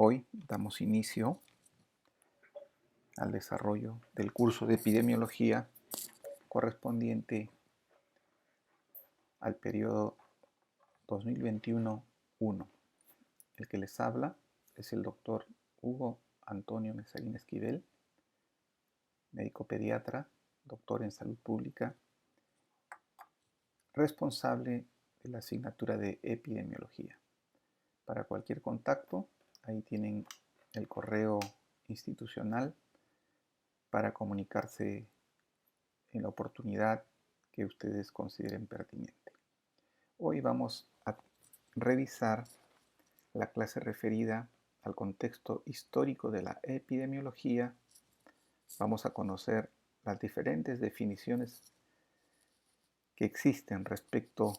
Hoy damos inicio al desarrollo del curso de epidemiología correspondiente al periodo 2021-1. El que les habla es el doctor Hugo Antonio Mesaguín Esquivel, médico pediatra, doctor en salud pública, responsable de la asignatura de epidemiología. Para cualquier contacto, ahí tienen el correo institucional para comunicarse en la oportunidad que ustedes consideren pertinente. Hoy vamos a revisar la clase referida al contexto histórico de la epidemiología. Vamos a conocer las diferentes definiciones que existen respecto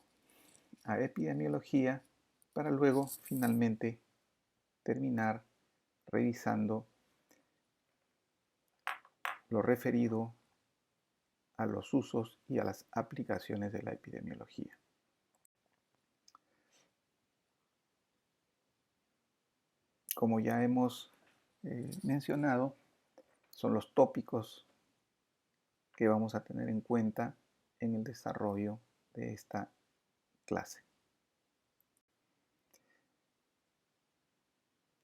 a epidemiología para luego finalmente terminar revisando lo referido a los usos y a las aplicaciones de la epidemiología. Como ya hemos mencionado, son los tópicos que vamos a tener en cuenta en el desarrollo de esta clase.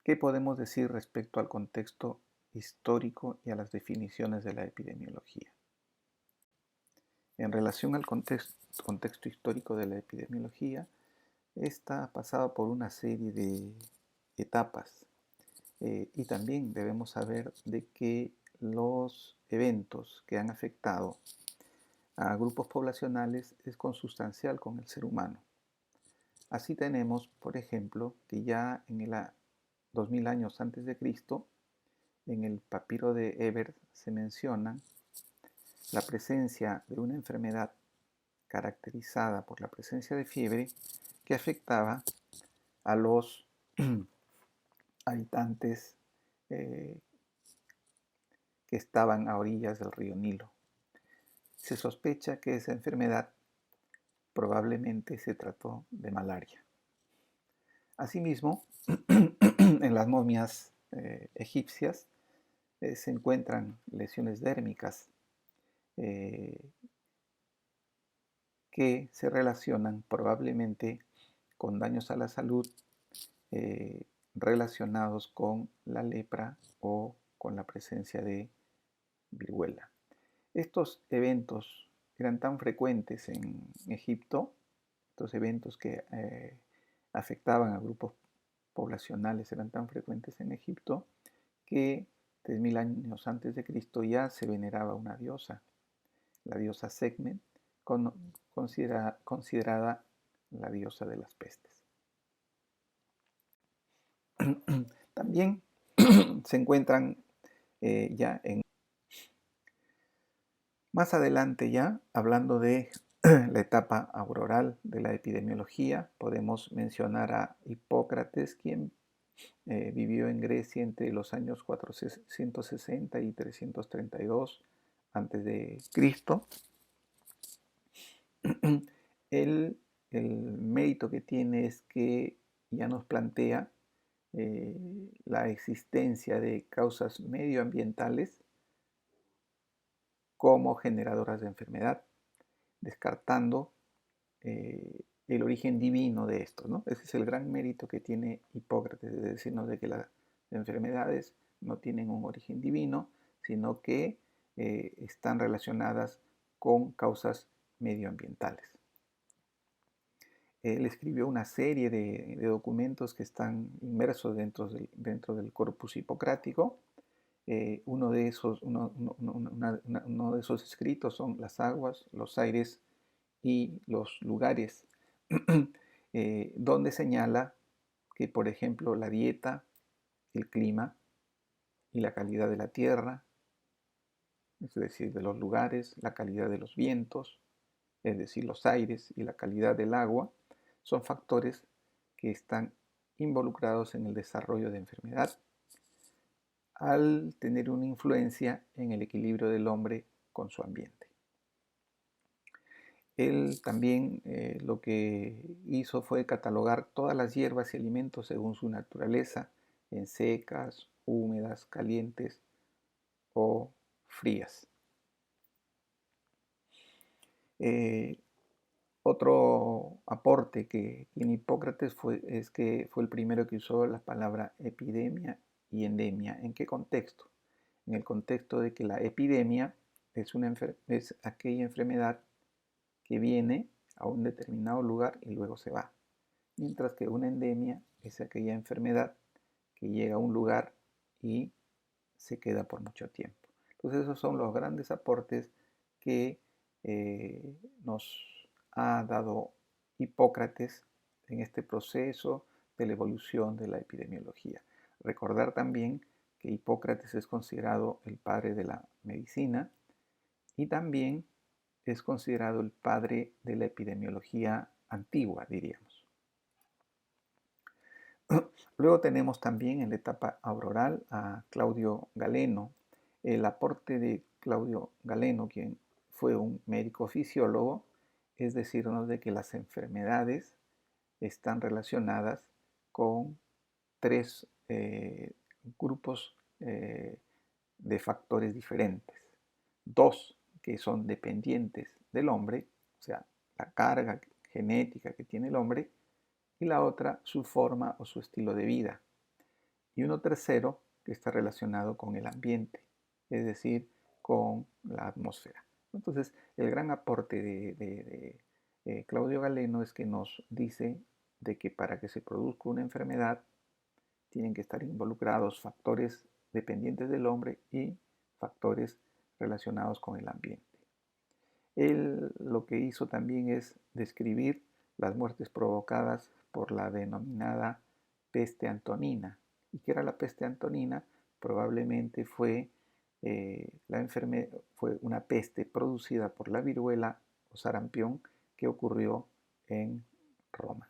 ¿Qué podemos decir respecto al contexto histórico y a las definiciones de la epidemiología? En relación al contexto histórico de la epidemiología, esta ha pasado por una serie de etapas y también debemos saber de que los eventos que han afectado a grupos poblacionales es consustancial con el ser humano. Así tenemos, por ejemplo, que ya en el 2000 años antes de Cristo, en el papiro de Ebers se menciona la presencia de una enfermedad caracterizada por la presencia de fiebre que afectaba a los habitantes que estaban a orillas del río Nilo. Se sospecha que esa enfermedad probablemente se trató de malaria. Asimismo, en las momias egipcias se encuentran lesiones dérmicas que se relacionan probablemente con daños a la salud relacionados con la lepra o con la presencia de viruela. Estos eventos eran tan frecuentes en Egipto, estos eventos que afectaban a grupos poblacionales eran tan frecuentes en Egipto que 3000 años antes de Cristo ya se veneraba una diosa, la diosa Sekhmet, considerada la diosa de las pestes. También se encuentran ya en más adelante, ya hablando de la etapa auroral de la epidemiología, podemos mencionar a Hipócrates, quien vivió en Grecia entre los años 460 y 332 a.C. El mérito que tiene es que ya nos plantea la existencia de causas medioambientales como generadoras de enfermedad, descartando el origen divino de esto, ¿no? Ese es el gran mérito que tiene Hipócrates, de decirnos de que las enfermedades no tienen un origen divino, sino que están relacionadas con causas medioambientales. Él escribió una serie de documentos que están inmersos dentro del corpus hipocrático. Uno de esos escritos son las aguas, los aires y los lugares, donde señala que, por ejemplo, la dieta, el clima y la calidad de la tierra, es decir, de los lugares, la calidad de los vientos, es decir, los aires y la calidad del agua, son factores que están involucrados en el desarrollo de enfermedad al tener una influencia en el equilibrio del hombre con su ambiente. Él también lo que hizo fue catalogar todas las hierbas y alimentos según su naturaleza en secas, húmedas, calientes o frías. Otro aporte que tiene Hipócrates es que fue el primero que usó la palabra epidemia y endemia. ¿En qué contexto? En el contexto de que la epidemia es aquella enfermedad que viene a un determinado lugar y luego se va, mientras que una endemia es aquella enfermedad que llega a un lugar y se queda por mucho tiempo. Entonces esos son los grandes aportes que nos ha dado Hipócrates en este proceso de la evolución de la epidemiología. Recordar también que Hipócrates es considerado el padre de la medicina y también es considerado el padre de la epidemiología antigua, diríamos. Luego tenemos también en la etapa auroral a Claudio Galeno. El aporte de Claudio Galeno, quien fue un médico fisiólogo, es decirnos de que las enfermedades están relacionadas con tres grupos de factores diferentes. Dos que son dependientes del hombre, o sea, la carga genética que tiene el hombre, y la otra su forma o su estilo de vida. Y uno tercero que está relacionado con el ambiente, es decir, con la atmósfera. Entonces, el gran aporte de Claudio Galeno es que nos dice de que para que se produzca una enfermedad tienen que estar involucrados factores dependientes del hombre y factores relacionados con el ambiente. Él lo que hizo también es describir las muertes provocadas por la denominada peste antonina. ¿Y qué era la peste antonina? Probablemente fue una peste producida por la viruela o sarampión que ocurrió en Roma.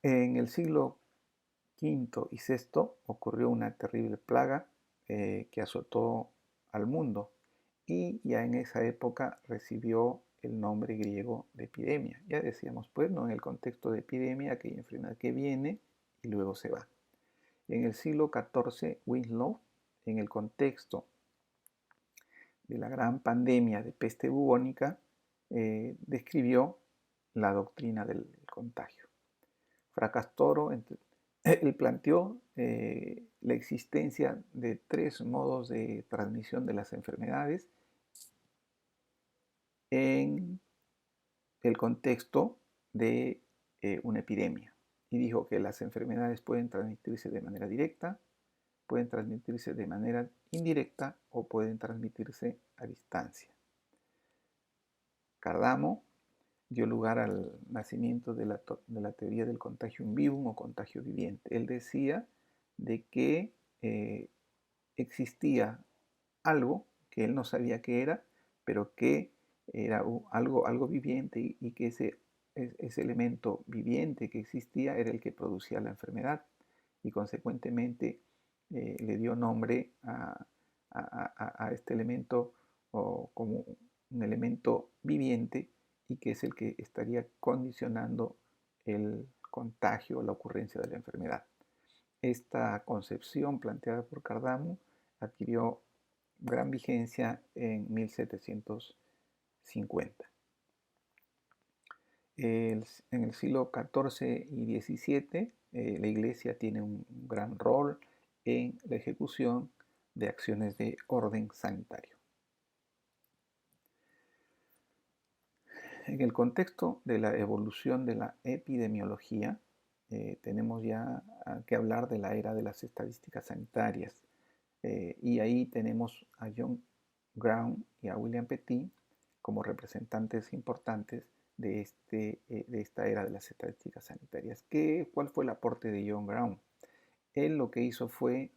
En el siglo V y VI ocurrió una terrible plaga que azotó al mundo y ya en esa época recibió el nombre griego de epidemia. Ya decíamos, pues, ¿no? En el contexto de epidemia, aquella enfermedad que viene y luego se va. En el siglo XIV, Winslow, en el contexto de la gran pandemia de peste bubónica, describió la doctrina del contagio. Fracastoro, él planteó la existencia de tres modos de transmisión de las enfermedades en el contexto de una epidemia. Y dijo que las enfermedades pueden transmitirse de manera directa, pueden transmitirse de manera indirecta o pueden transmitirse a distancia. Cardamo dio lugar al nacimiento de la teoría del contagium vivum o contagio viviente. Él decía de que existía algo que él no sabía qué era, pero que era algo viviente y que ese elemento viviente que existía era el que producía la enfermedad y consecuentemente le dio nombre a este elemento como un elemento viviente y que es el que estaría condicionando el contagio o la ocurrencia de la enfermedad. Esta concepción planteada por Cardamo adquirió gran vigencia en 1750. En el siglo XIV y XVII, la Iglesia tiene un gran rol en la ejecución de acciones de orden sanitario. En el contexto de la evolución de la epidemiología, tenemos ya que hablar de la era de las estadísticas sanitarias. Y ahí tenemos a John Brown y a William Petit como representantes importantes de esta era de las estadísticas sanitarias. ¿Cuál fue el aporte de John Brown? Él lo que hizo fue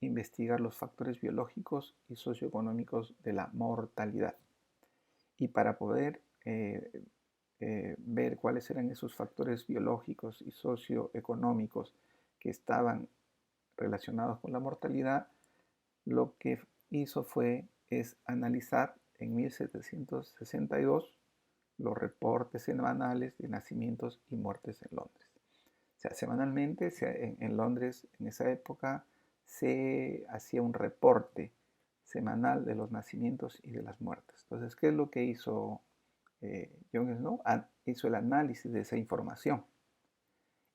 investigar los factores biológicos y socioeconómicos de la mortalidad. Y para poder ver cuáles eran esos factores biológicos y socioeconómicos que estaban relacionados con la mortalidad, lo que hizo es analizar en 1762 los reportes semanales de nacimientos y muertes en Londres. sea, semanalmente en Londres en esa época se hacía un reporte semanal de los nacimientos y de las muertes. Entonces, ¿qué es lo que hizo John Snow? Hizo el análisis de esa información.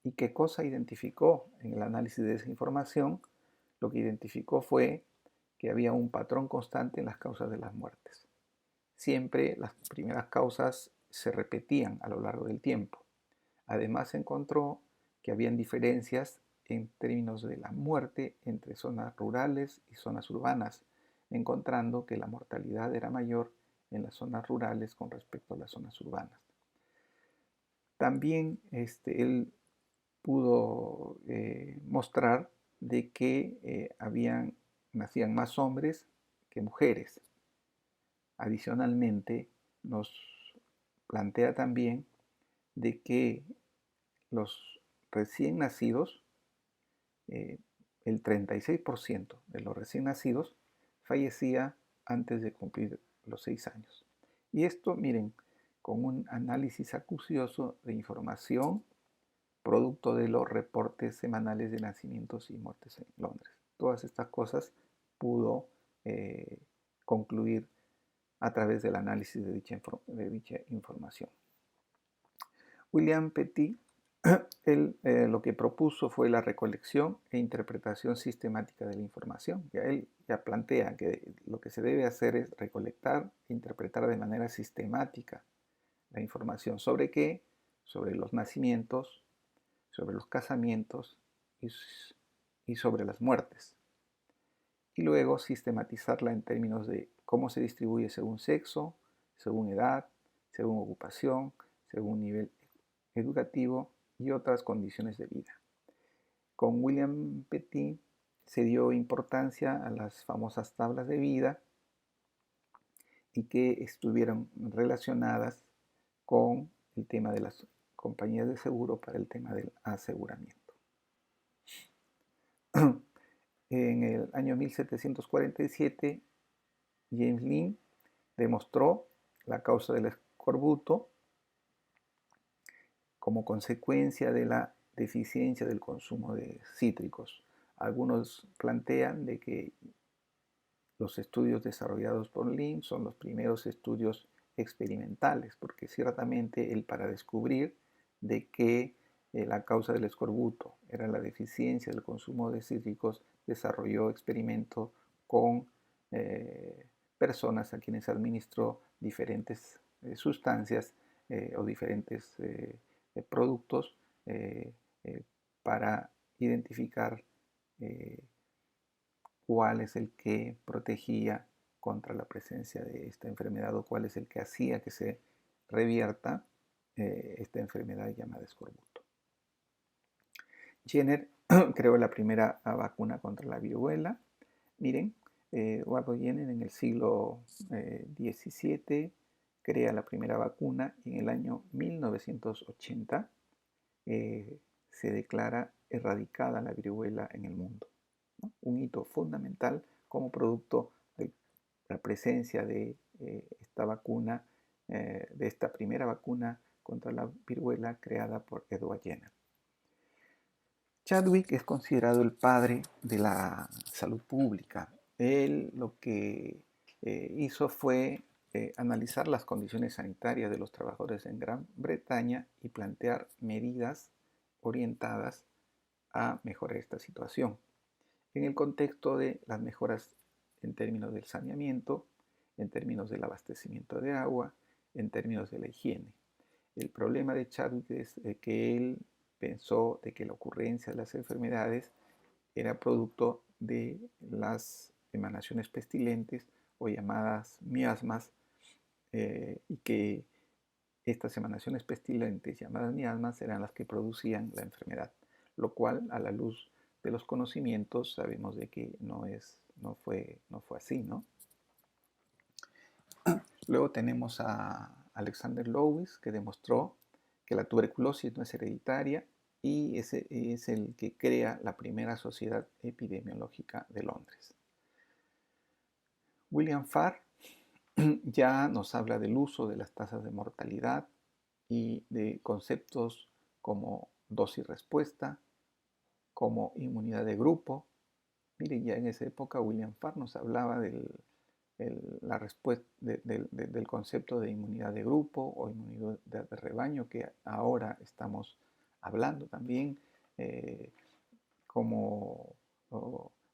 ¿Y qué cosa identificó en el análisis de esa información? Lo que identificó fue que había un patrón constante en las causas de las muertes. Siempre las primeras causas se repetían a lo largo del tiempo. Además encontró que habían diferencias en términos de la muerte entre zonas rurales y zonas urbanas, encontrando que la mortalidad era mayor en las zonas rurales con respecto a las zonas urbanas. También él pudo mostrar de que nacían más hombres que mujeres. Adicionalmente, nos plantea también de que los recién nacidos, el 36% de los recién nacidos fallecía antes de cumplir los 6 años. Y esto, miren, con un análisis acucioso de información producto de los reportes semanales de nacimientos y muertes en Londres. Todas estas cosas pudo concluir a través del análisis de dicha información. William Petit, él lo que propuso fue la recolección e interpretación sistemática de la información. Él ya plantea que lo que se debe hacer es recolectar e interpretar de manera sistemática la información. ¿Sobre qué? Sobre los nacimientos, sobre los casamientos y sobre las muertes. Y luego sistematizarla en términos de cómo se distribuye según sexo, según edad, según ocupación, según nivel educativo y otras condiciones de vida. Con William Petit se dio importancia a las famosas tablas de vida y que estuvieron relacionadas con el tema de las compañías de seguro para el tema del aseguramiento. En el año 1747, James Lind demostró la causa del escorbuto como consecuencia de la deficiencia del consumo de cítricos. Algunos plantean de que los estudios desarrollados por Lind son los primeros estudios experimentales, porque ciertamente él, para descubrir de que la causa del escorbuto era la deficiencia del consumo de cítricos, desarrolló experimentos con personas a quienes administró diferentes sustancias o diferentes productos para identificar cuál es el que protegía contra la presencia de esta enfermedad o cuál es el que hacía que se revierta esta enfermedad llamada escorbuto. Jenner creó la primera vacuna contra la viruela. Miren, Edward Jenner en el siglo XVII crea la primera vacuna y en el año 1980 se declara erradicada la viruela en el mundo, ¿no? Un hito fundamental como producto de la presencia de esta vacuna, de esta primera vacuna contra la viruela creada por Edward Jenner. Chadwick es considerado el padre de la salud pública. Él lo que hizo fue analizar las condiciones sanitarias de los trabajadores en Gran Bretaña y plantear medidas orientadas a mejorar esta situación. En el contexto de las mejoras en términos del saneamiento, en términos del abastecimiento de agua, en términos de la higiene. El problema de Chadwick es que él pensó de que la ocurrencia de las enfermedades era producto de las emanaciones pestilentes o llamadas miasmas y que estas emanaciones pestilentes llamadas miasmas eran las que producían la enfermedad, lo cual a la luz de los conocimientos sabemos de que no fue así, ¿no? Luego tenemos a Alexander Lois, que demostró que la tuberculosis no es hereditaria y ese es el que crea la primera sociedad epidemiológica de Londres. William Farr ya nos habla del uso de las tasas de mortalidad y de conceptos como dosis-respuesta, como inmunidad de grupo. Miren, ya en esa época William Farr nos hablaba la respuesta, del concepto de inmunidad de grupo o inmunidad de rebaño, que ahora estamos hablando también, como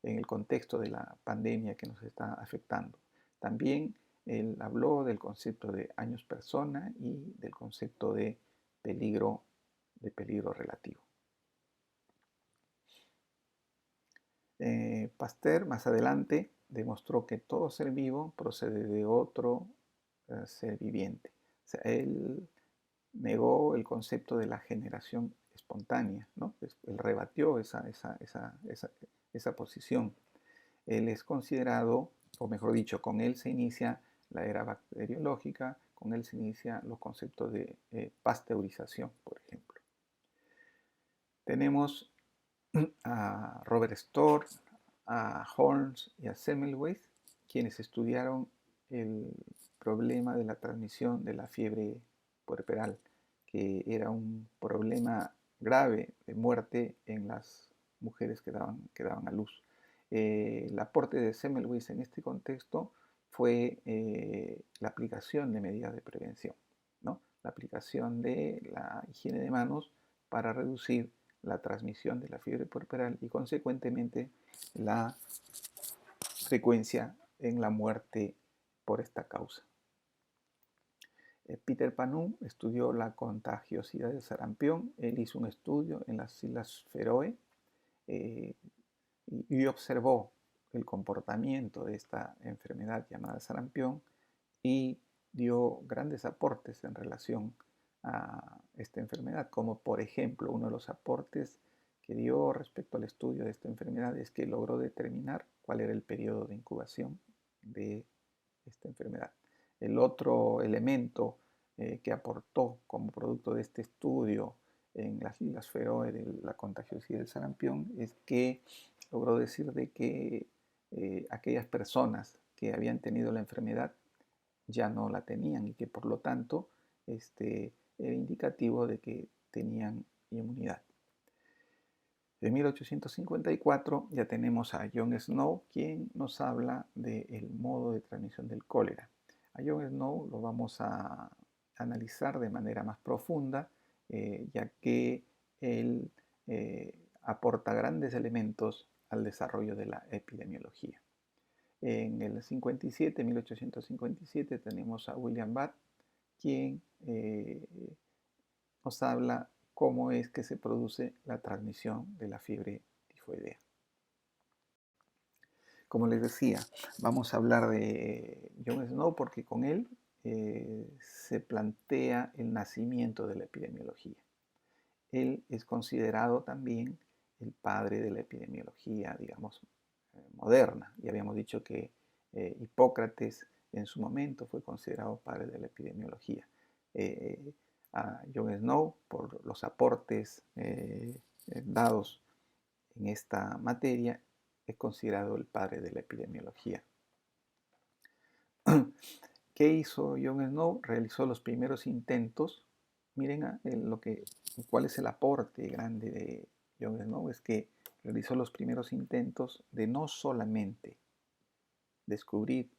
en el contexto de la pandemia que nos está afectando. También él habló del concepto de años persona y del concepto de peligro relativo. Pasteur más adelante demostró que todo ser vivo procede de otro ser viviente. O sea, él negó el concepto de la generación espontánea, ¿no? Él rebatió esa posición. Él es considerado, o mejor dicho, con él se inicia la era bacteriológica, con él se inicia los conceptos de pasteurización, por ejemplo. Tenemos a Robert Storr, a Holmes y a Semmelweis, quienes estudiaron el problema de la transmisión de la fiebre puerperal, que era un problema grave de muerte en las mujeres que daban a luz. El aporte de Semmelweis en este contexto fue la aplicación de medidas de prevención, ¿no? La aplicación de la higiene de manos para reducir la transmisión de la fiebre puerperal y consecuentemente la frecuencia en la muerte por esta causa. Peter Panum estudió la contagiosidad del sarampión. Él hizo un estudio en las Islas Feroe y observó el comportamiento de esta enfermedad llamada sarampión y dio grandes aportes en relación a esta enfermedad, como por ejemplo uno de los aportes que dio respecto al estudio de esta enfermedad es que logró determinar cuál era el periodo de incubación de esta enfermedad. El otro elemento que aportó como producto de este estudio en las Islas Feroe de la contagiosidad del sarampión es que logró decir de que aquellas personas que habían tenido la enfermedad ya no la tenían y que por lo tanto era indicativo de que tenían inmunidad. En 1854 ya tenemos a John Snow, quien nos habla del modo de transmisión del cólera. A John Snow lo vamos a analizar de manera más profunda, ya que él aporta grandes elementos al desarrollo de la epidemiología. En el 1857, tenemos a William Bath, quien nos habla cómo es que se produce la transmisión de la fiebre tifoidea. Como les decía, vamos a hablar de John Snow porque con él se plantea el nacimiento de la epidemiología. Él es considerado también el padre de la epidemiología, digamos, moderna. Ya habíamos dicho que Hipócrates en su momento fue considerado padre de la epidemiología. A John Snow, por los aportes dados en esta materia, es considerado el padre de la epidemiología. ¿Qué hizo John Snow? Realizó los primeros intentos. Miren cuál es el aporte grande de John Snow, es que realizó los primeros intentos de no solamente descubrir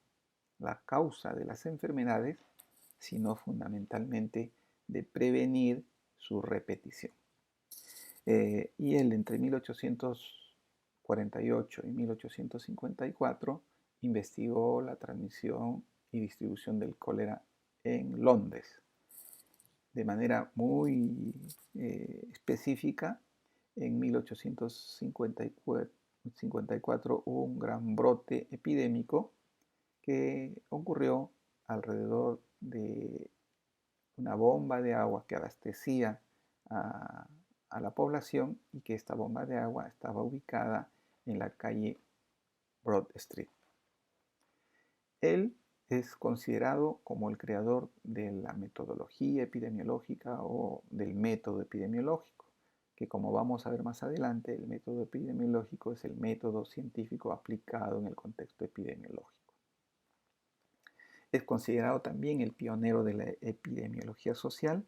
la causa de las enfermedades, sino fundamentalmente de prevenir su repetición. Y él entre 1848 y 1854 investigó la transmisión y distribución del cólera en Londres. De manera muy específica, en 1854 hubo un gran brote epidémico que ocurrió alrededor de una bomba de agua que abastecía a la población y que esta bomba de agua estaba ubicada en la calle Broad Street. Él es considerado como el creador de la metodología epidemiológica o del método epidemiológico, que como vamos a ver más adelante, el método epidemiológico es el método científico aplicado en el contexto epidemiológico. Es considerado también el pionero de la epidemiología social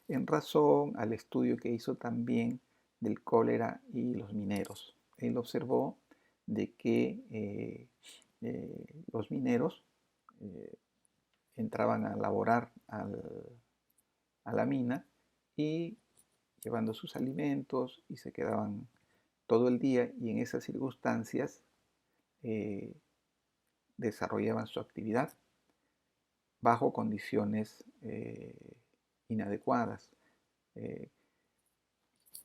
en razón al estudio que hizo también del cólera y los mineros. Él observó de que los mineros eh, entraban a laborar a la mina y llevando sus alimentos y se quedaban todo el día y en esas circunstancias eh, desarrollaban su actividad bajo condiciones inadecuadas. Eh,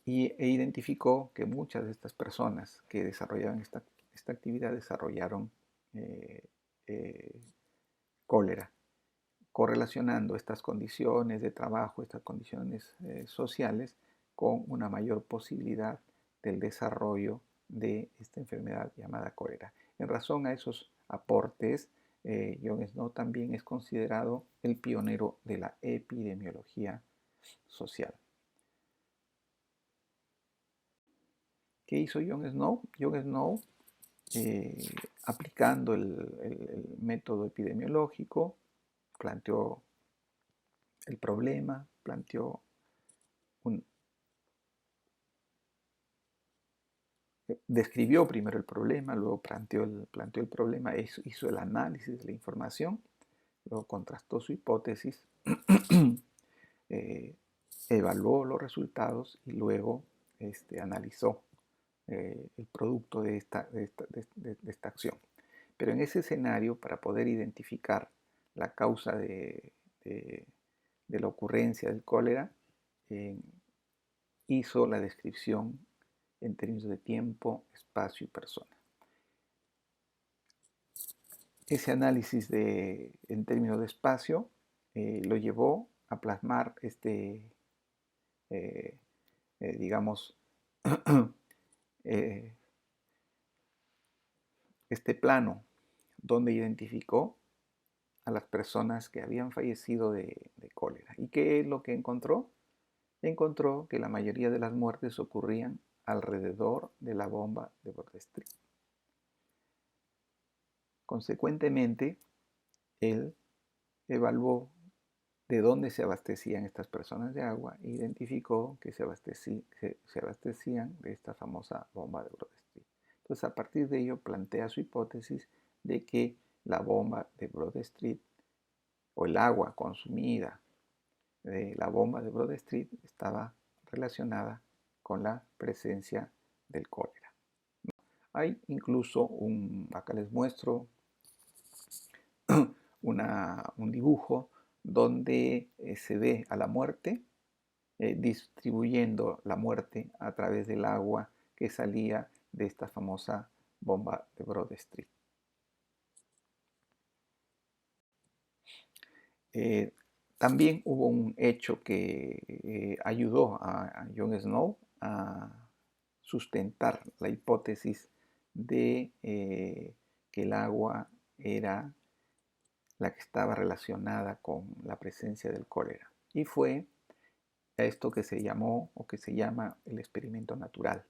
e identificó que muchas de estas personas que desarrollaban esta actividad desarrollaron eh, eh, cólera, correlacionando estas condiciones de trabajo, estas condiciones sociales, con una mayor posibilidad del desarrollo de esta enfermedad llamada cólera. En razón a esos aportes, John Snow también es considerado el pionero de la epidemiología social. ¿Qué hizo John Snow? John Snow, aplicando el método epidemiológico, planteó el problema, describió primero el problema, luego planteó el problema, hizo el análisis de la información, luego contrastó su hipótesis, eh, evaluó los resultados y luego analizó el producto de esta acción. Pero en ese escenario, para poder identificar la causa de la ocurrencia del cólera, hizo la descripción en términos de tiempo, espacio y persona. Ese análisis en términos de espacio lo llevó a plasmar digamos, este plano donde identificó a las personas que habían fallecido de cólera. ¿Y qué es lo que encontró? Encontró que la mayoría de las muertes ocurrían alrededor de la bomba de Broad Street. Consecuentemente, él evaluó de dónde se abastecían estas personas de agua e identificó que se abastecían de esta famosa bomba de Broad Street. Entonces, a partir de ello, plantea su hipótesis de que la bomba de Broad Street o el agua consumida de la bomba de Broad Street estaba relacionada con la presencia del cólera. Hay incluso acá les muestro un dibujo donde se ve a la muerte distribuyendo la muerte a través del agua que salía de esta famosa bomba de Broad Street. También hubo un hecho que ayudó a Jon Snow a sustentar la hipótesis de que el agua era la que estaba relacionada con la presencia del cólera. Y fue esto que se llamó o que se llama el experimento natural.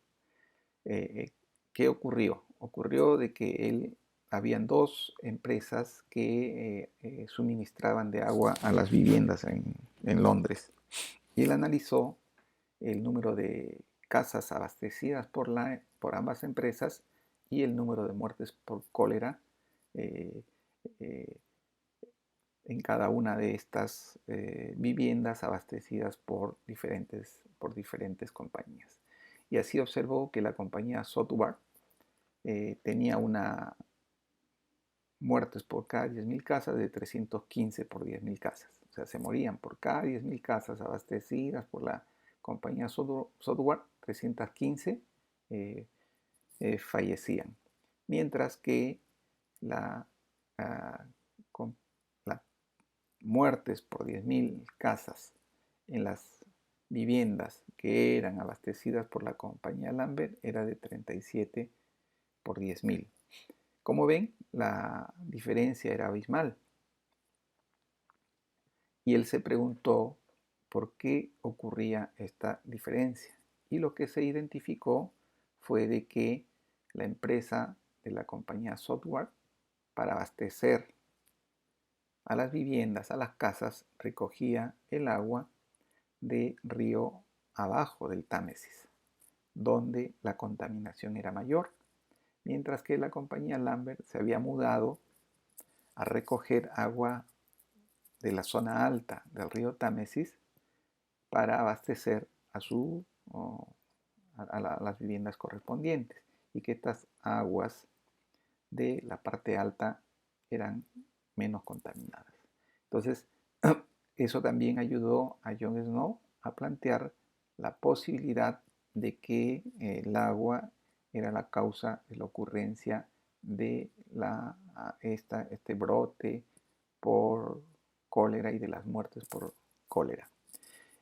¿Qué ocurrió? Ocurrió de que habían dos empresas que suministraban de agua a las viviendas en Londres. Y él analizó el número de casas abastecidas por ambas empresas y el número de muertes por cólera eh, eh, en cada una de estas viviendas abastecidas por diferentes compañías. Y así observó que la compañía Software tenía una muertes por cada 10.000 casas de 315 por 10.000 casas. O sea, se morían por cada 10.000 casas abastecidas por la compañía Software, 315 fallecían. Mientras que las muertes por 10.000 casas en las viviendas que eran abastecidas por la compañía Lambert era de 37 por 10.000. Como ven, la diferencia era abismal. Y él se preguntó por qué ocurría esta diferencia. Y lo que se identificó fue de que la empresa de la compañía Software, para abastecer a las viviendas, a las casas, recogía el agua de río abajo del Támesis, donde la contaminación era mayor, mientras que la compañía Lambert se había mudado a recoger agua de la zona alta del río Támesis para abastecer a, las viviendas correspondientes, y que estas aguas de la parte alta eran menos contaminadas. Entonces, eso también ayudó a John Snow a plantear la posibilidad de que el agua era la causa de la ocurrencia de este brote por cólera y de las muertes por cólera.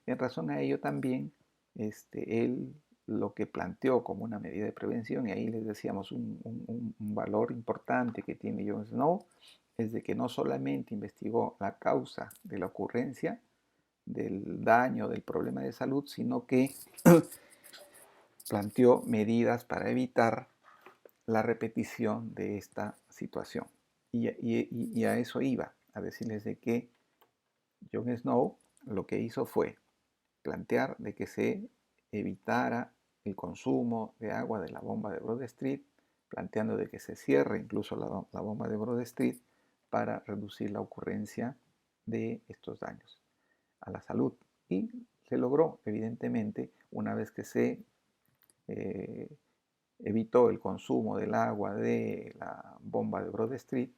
En razón a ello también, él lo que planteó como una medida de prevención, y ahí les decíamos un valor importante que tiene John Snow, es de que no solamente investigó la causa de la ocurrencia del daño, del problema de salud, sino que planteó medidas para evitar la repetición de esta situación. Y a eso iba, a decirles de que John Snow lo que hizo fue plantear de que se evitara el consumo de agua de la bomba de Broad Street, planteando de que se cierre incluso la bomba de Broad Street para reducir la ocurrencia de estos daños a la salud. Y se logró, evidentemente, una vez que se evitó el consumo del agua de la bomba de Broad Street,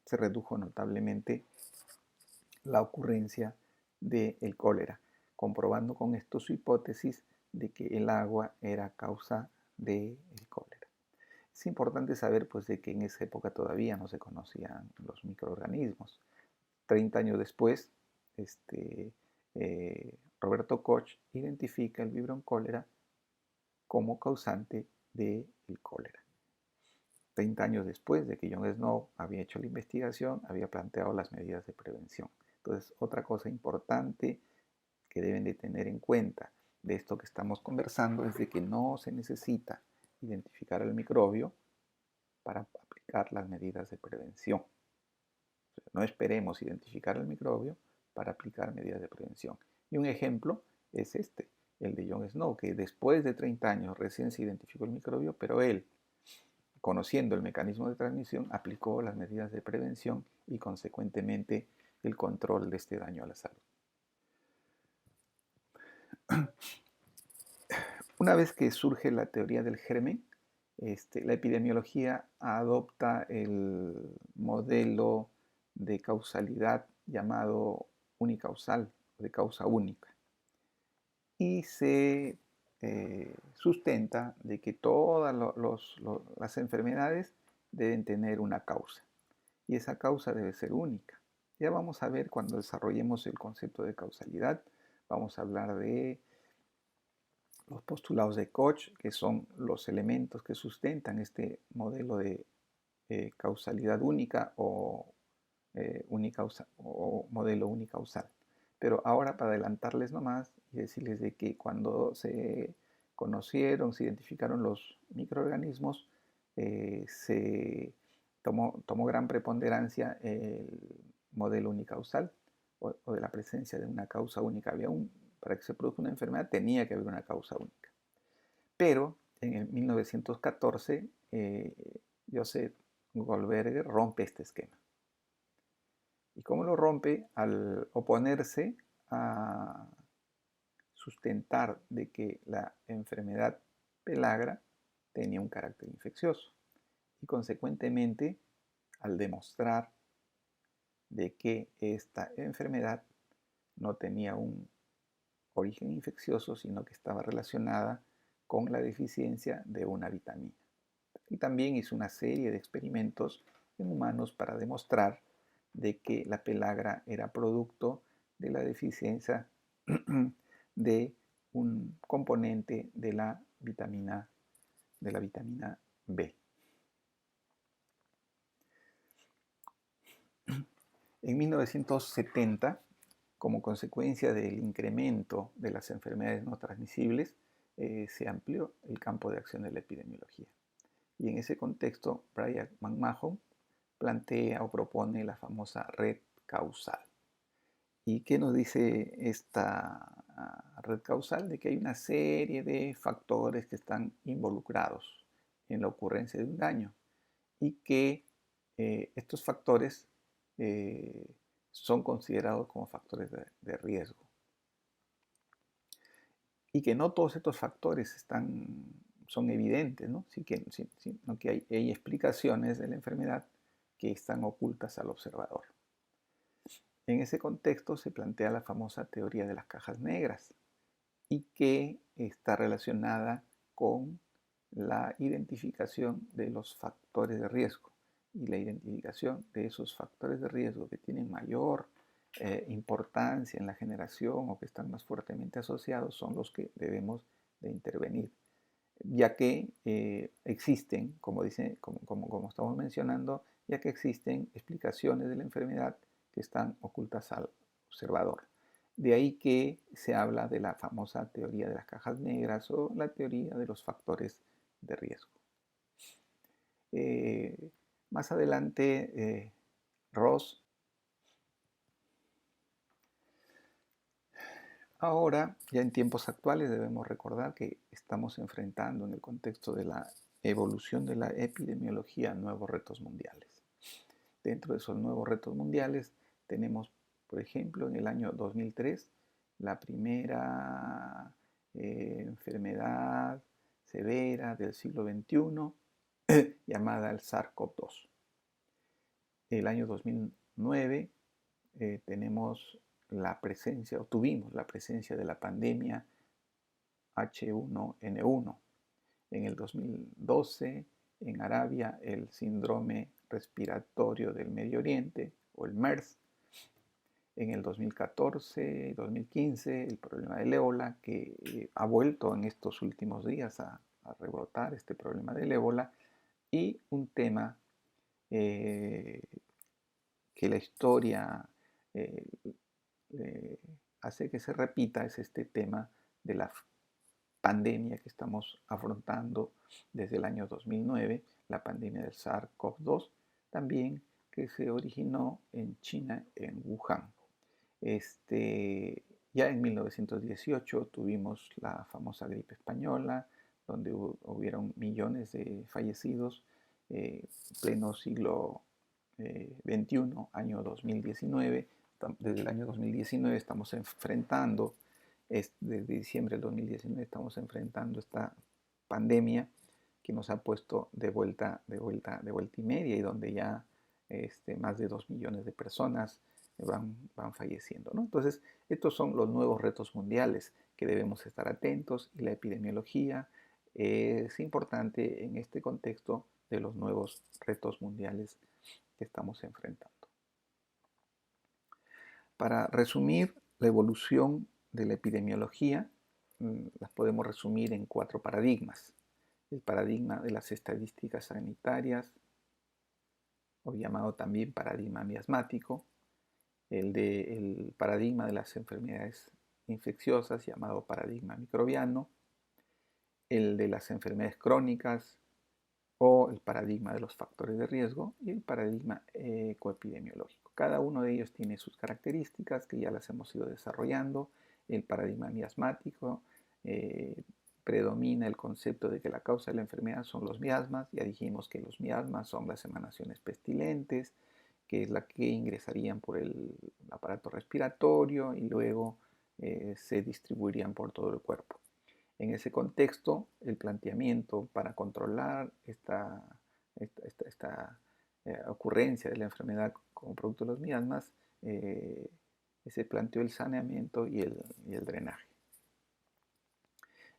se redujo notablemente la ocurrencia del cólera, comprobando con esto su hipótesis de que el agua era causa del cólera. Es importante saber pues, de que en esa época todavía no se conocían los microorganismos. 30 años después, Roberto Koch identifica el Vibrio cólera como causante del cólera. 30 años después de que John Snow había hecho la investigación, había planteado las medidas de prevención. Entonces, otra cosa importante que deben de tener en cuenta de esto que estamos conversando es de que no se necesita identificar el microbio para aplicar las medidas de prevención. O sea, no esperemos identificar el microbio para aplicar medidas de prevención. Y un ejemplo es el de John Snow, que después de 30 años recién se identificó el microbio, pero él, conociendo el mecanismo de transmisión, aplicó las medidas de prevención y consecuentemente el control de este daño a la salud. Una vez que surge la teoría del germen, la epidemiología adopta el modelo de causalidad llamado unicausal, de causa única, y se sustenta de que todas las enfermedades deben tener una causa, y esa causa debe ser única. Ya vamos a ver cuando desarrollemos el concepto de causalidad, vamos a hablar de los postulados de Koch, que son los elementos que sustentan este modelo de causalidad única o modelo unicausal. Pero ahora, para adelantarles nomás y decirles de que cuando se conocieron, se identificaron los microorganismos, se tomó gran preponderancia el modelo unicausal o de la presencia de una causa única. Para que se produzca una enfermedad tenía que haber una causa única. Pero en el 1914, Joseph Goldberger rompe este esquema. ¿Y cómo lo rompe? Al oponerse a sustentar de que la enfermedad pelagra tenía un carácter infeccioso, y consecuentemente al demostrar de que esta enfermedad no tenía un origen infeccioso, sino que estaba relacionada con la deficiencia de una vitamina. Y también hizo una serie de experimentos en humanos para demostrar de que la pelagra era producto de la deficiencia de un componente de la vitamina B. En 1970, como consecuencia del incremento de las enfermedades no transmisibles, se amplió el campo de acción de la epidemiología. Y en ese contexto, Brian McMahon plantea o propone la famosa red causal. ¿Y qué nos dice esta red causal de que hay una serie de factores que están involucrados en la ocurrencia de un daño y que estos factores son considerados como factores de riesgo y que no todos estos factores son evidentes, ¿no? Sino que hay explicaciones de la enfermedad que están ocultas al observador. En ese contexto se plantea la famosa teoría de las cajas negras y que está relacionada con la identificación de los factores de riesgo y la identificación de esos factores de riesgo que tienen mayor importancia en la generación o que están más fuertemente asociados son los que debemos de intervenir, ya que existen, como estamos mencionando, ya que existen explicaciones de la enfermedad que están ocultas al observador. De ahí que se habla de la famosa teoría de las cajas negras o la teoría de los factores de riesgo. Más adelante, Ross. Ahora, ya en tiempos actuales, debemos recordar que estamos enfrentando en el contexto de la evolución de la epidemiología nuevos retos mundiales. Dentro de esos nuevos retos mundiales tenemos, por ejemplo, en el año 2003, la primera enfermedad severa del siglo XXI llamada el SARS-CoV-2. El año 2009 tuvimos la presencia de la pandemia H1N1. En el 2012, en Arabia, el síndrome respiratorio del Medio Oriente, o el MERS. En el 2014 y 2015, el problema del ébola, que ha vuelto en estos últimos días a rebrotar este problema del ébola. Y un tema que la historia hace que se repita es este tema de la pandemia que estamos afrontando desde el año 2009, la pandemia del SARS-CoV-2, también que se originó en China, en Wuhan. Ya en 1918 tuvimos la famosa gripe española, donde hubieron millones de fallecidos, pleno siglo XXI, año 2019. Desde el año 2019 estamos enfrentando, desde diciembre del 2019 estamos enfrentando esta pandemia que nos ha puesto de vuelta y media, y donde ya más de 2 millones de personas van falleciendo, ¿no? Entonces, estos son los nuevos retos mundiales que debemos estar atentos, y la epidemiología es importante en este contexto de los nuevos retos mundiales que estamos enfrentando. Para resumir la evolución de la epidemiología, las podemos resumir en 4 paradigmas. El paradigma de las estadísticas sanitarias, o llamado también paradigma miasmático, el paradigma de las enfermedades infecciosas, llamado paradigma microbiano, el de las enfermedades crónicas, o el paradigma de los factores de riesgo, y el paradigma ecoepidemiológico. Cada uno de ellos tiene sus características que ya las hemos ido desarrollando. El paradigma miasmático predomina el concepto de que la causa de la enfermedad son los miasmas. Ya dijimos que los miasmas son las emanaciones pestilentes, que es la que ingresarían por el aparato respiratorio y luego se distribuirían por todo el cuerpo. En ese contexto, el planteamiento para controlar esta ocurrencia de la enfermedad como producto de los miasmas, se planteó el saneamiento y el drenaje.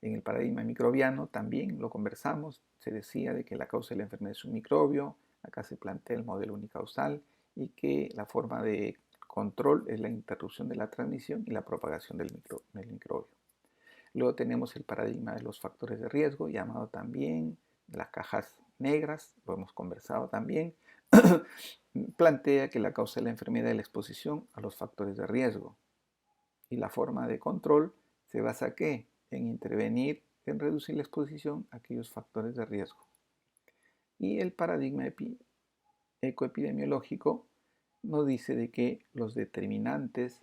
En el paradigma microbiano también lo conversamos, se decía de que la causa de la enfermedad es un microbio. Acá se plantea el modelo unicausal y que la forma de control es la interrupción de la transmisión y la propagación del microbio. Luego tenemos el paradigma de los factores de riesgo, llamado también las cajas negras, lo hemos conversado también. Plantea que la causa de la enfermedad es la exposición a los factores de riesgo. Y la forma de control se basa ¿en qué? En intervenir en reducir la exposición a aquellos factores de riesgo. Y el paradigma ecoepidemiológico nos dice de que los determinantes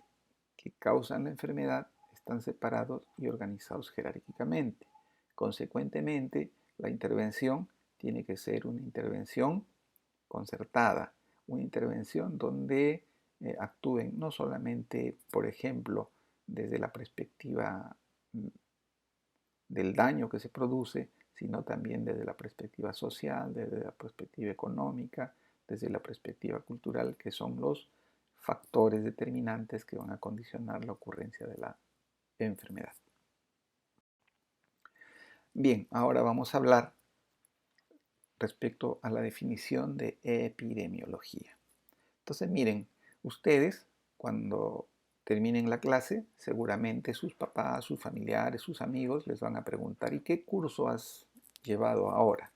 que causan la enfermedad están separados y organizados jerárquicamente. Consecuentemente, la intervención tiene que ser una intervención concertada, una intervención donde actúen no solamente, por ejemplo, desde la perspectiva del daño que se produce, sino también desde la perspectiva social, desde la perspectiva económica, desde la perspectiva cultural, que son los factores determinantes que van a condicionar la ocurrencia de la enfermedad. Bien, ahora vamos a hablar respecto a la definición de epidemiología. Entonces, miren, ustedes cuando terminen la clase, seguramente sus papás, sus familiares, sus amigos les van a preguntar: ¿y qué curso has llevado ahora?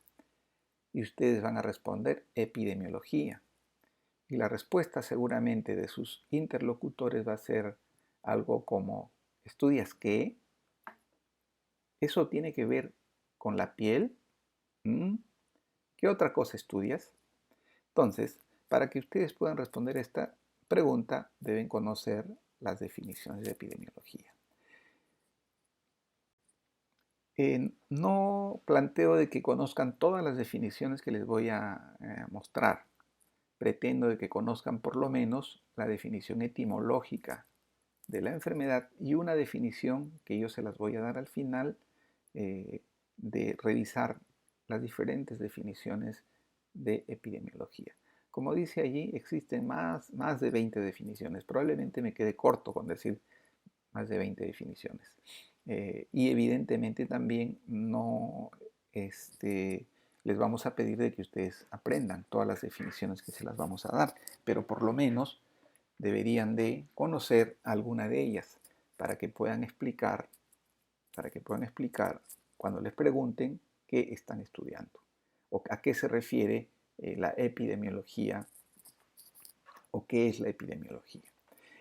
Y ustedes van a responder: epidemiología. Y la respuesta seguramente de sus interlocutores va a ser algo como: ¿estudias qué? ¿Eso tiene que ver con la piel? ¿Mm? ¿Qué otra cosa estudias? Entonces, para que ustedes puedan responder esta pregunta, deben conocer las definiciones de epidemiología. No planteo de que conozcan todas las definiciones que les voy a mostrar. Pretendo de que conozcan por lo menos la definición etimológica de la enfermedad y una definición que yo se las voy a dar al final de revisar las diferentes definiciones de epidemiología. Como dice allí, existen más de 20 definiciones. Probablemente me quede corto con decir más de 20 definiciones. Y evidentemente también no les vamos a pedir de que ustedes aprendan todas las definiciones que se las vamos a dar, pero por lo menos deberían de conocer alguna de ellas para que puedan explicar cuando les pregunten qué están estudiando o a qué se refiere la epidemiología o qué es la epidemiología.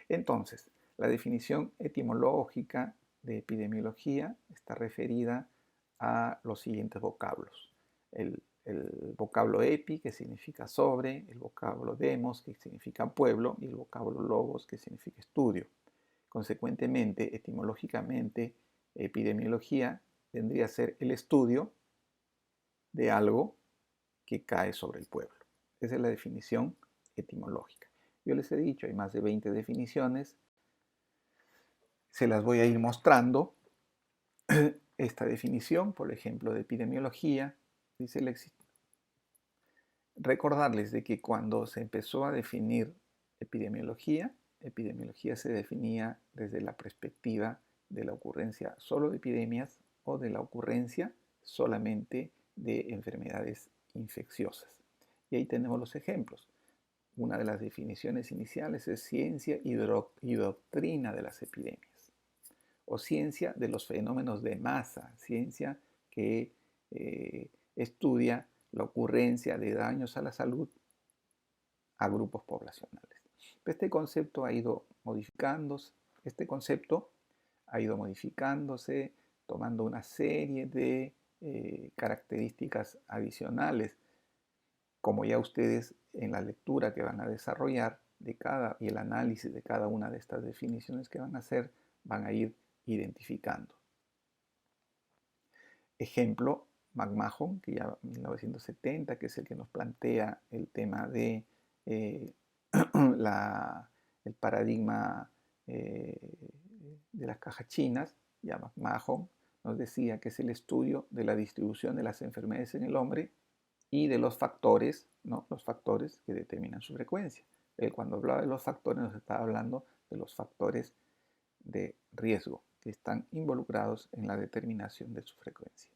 Entonces, la definición etimológica de epidemiología está referida a los siguientes vocablos. El vocablo epi, que significa sobre, el vocablo demos, que significa pueblo, y el vocablo logos, que significa estudio. Consecuentemente, etimológicamente, epidemiología vendría a ser el estudio de algo que cae sobre el pueblo. Esa es la definición etimológica. Yo les he dicho, hay más de 20 definiciones. Se las voy a ir mostrando. Esta definición, por ejemplo, de epidemiología, dice el éxito. Recordarles de que cuando se empezó a definir epidemiología se definía desde la perspectiva de la ocurrencia solo de epidemias o de la ocurrencia solamente de enfermedades infecciosas. Y ahí tenemos los ejemplos. Una de las definiciones iniciales es ciencia y doctrina de las epidemias, o ciencia de los fenómenos de masa, ciencia que estudia la ocurrencia de daños a la salud a grupos poblacionales. Este concepto ha ido modificándose, tomando una serie de características adicionales, como ya ustedes en la lectura que van a desarrollar y el análisis de cada una de estas definiciones que van a hacer, van a ir identificando. Ejemplo, McMahon, que ya en 1970, que es el que nos plantea el tema de el paradigma de las cajas chinas. Ya McMahon nos decía que es el estudio de la distribución de las enfermedades en el hombre y de los factores, ¿no? Los factores que determinan su frecuencia. Él, cuando hablaba de los factores, nos estaba hablando de los factores de riesgo que están involucrados en la determinación de su frecuencia.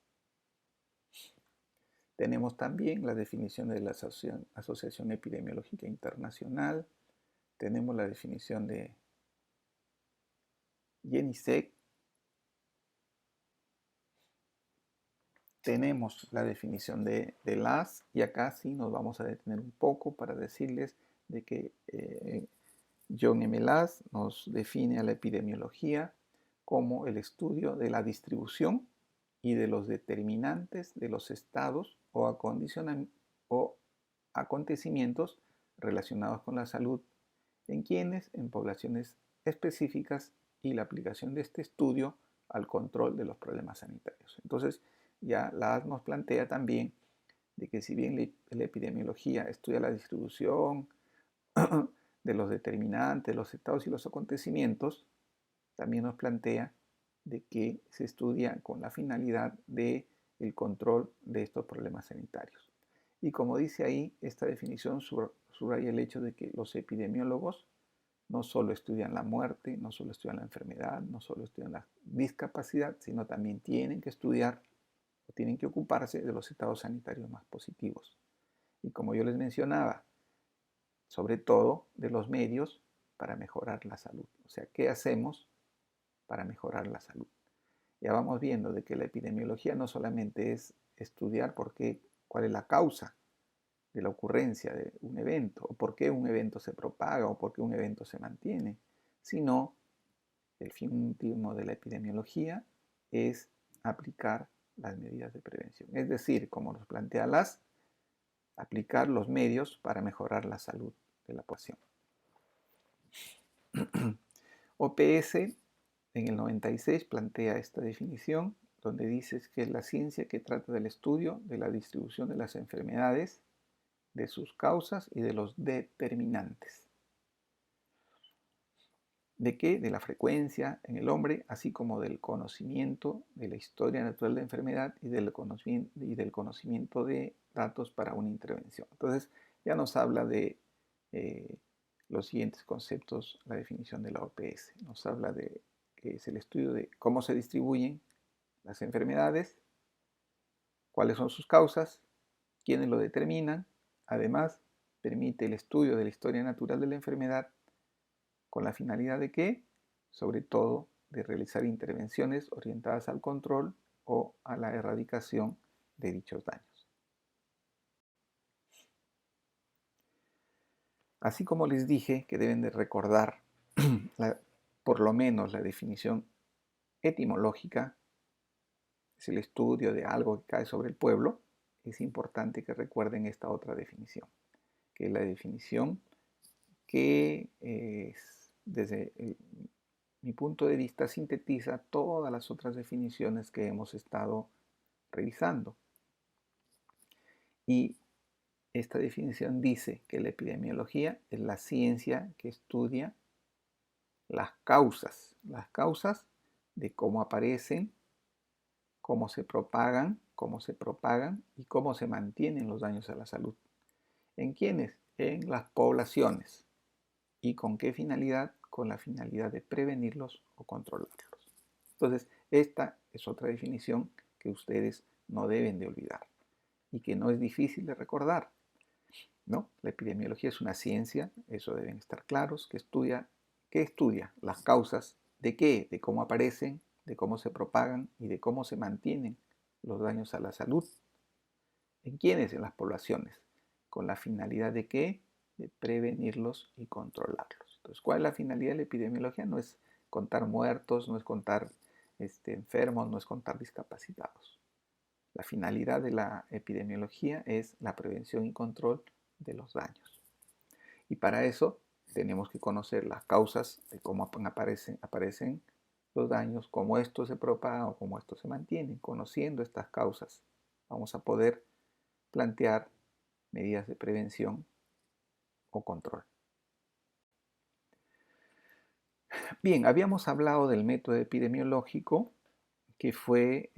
Tenemos también la definición de la Asociación Epidemiológica Internacional. Tenemos la definición de Jenisek. Tenemos la definición de Las, y acá sí nos vamos a detener un poco para decirles de que John M. Las nos define a la epidemiología como el estudio de la distribución y de los determinantes de los estados o acontecimientos relacionados con la salud en poblaciones específicas y la aplicación de este estudio al control de los problemas sanitarios. Entonces, ya la AD nos plantea también de que si bien la epidemiología estudia la distribución de los determinantes, los estados y los acontecimientos, también nos plantea de que se estudia con la finalidad de el control de estos problemas sanitarios. Y como dice ahí, esta definición subraya el hecho de que los epidemiólogos no solo estudian la muerte, no solo estudian la enfermedad, no solo estudian la discapacidad, sino también tienen que estudiar o tienen que ocuparse de los estados sanitarios más positivos. Y como yo les mencionaba, sobre todo de los medios para mejorar la salud. O sea, ¿qué hacemos para mejorar la salud? Ya vamos viendo de que la epidemiología no solamente es estudiar cuál es la causa de la ocurrencia de un evento, o por qué un evento se propaga, o por qué un evento se mantiene, sino el fin último de la epidemiología es aplicar las medidas de prevención. Es decir, como nos plantea LAS, aplicar los medios para mejorar la salud de la población. OPS en el 96 plantea esta definición, donde dice que es la ciencia que trata del estudio de la distribución de las enfermedades, de sus causas y de los determinantes. ¿De qué? De la frecuencia en el hombre, así como del conocimiento de la historia natural de la enfermedad y del conocimiento de datos para una intervención. Entonces, ya nos habla de los siguientes conceptos, la definición de la OPS. Nos habla de que es el estudio de cómo se distribuyen las enfermedades, cuáles son sus causas, quiénes lo determinan. Además, permite el estudio de la historia natural de la enfermedad con la finalidad de que, sobre todo, de realizar intervenciones orientadas al control o a la erradicación de dichos daños. Así como les dije que deben de recordar por lo menos la definición etimológica, es el estudio de algo que cae sobre el pueblo, es importante que recuerden esta otra definición, que es la definición que desde mi punto de vista sintetiza todas las otras definiciones que hemos estado revisando. Y esta definición dice que la epidemiología es la ciencia que estudia las causas de cómo aparecen, cómo se propagan y cómo se mantienen los daños a la salud. ¿En quiénes? En las poblaciones. ¿Y con qué finalidad? Con la finalidad de prevenirlos o controlarlos. Entonces, esta es otra definición que ustedes no deben de olvidar y que no es difícil de recordar, ¿no? La epidemiología es una ciencia, eso deben estar claros, que estudia las causas de qué, de cómo aparecen, de cómo se propagan y de cómo se mantienen los daños a la salud. ¿En quiénes? En las poblaciones. ¿Con la finalidad de qué? De prevenirlos y controlarlos. Entonces, ¿cuál es la finalidad de la epidemiología? No es contar muertos, no es contar enfermos, no es contar discapacitados. La finalidad de la epidemiología es la prevención y control de los daños. Y para eso tenemos que conocer las causas de cómo aparecen los daños, cómo esto se propaga o cómo esto se mantiene. Conociendo estas causas, vamos a poder plantear medidas de prevención o control. Bien, habíamos hablado del método epidemiológico que fue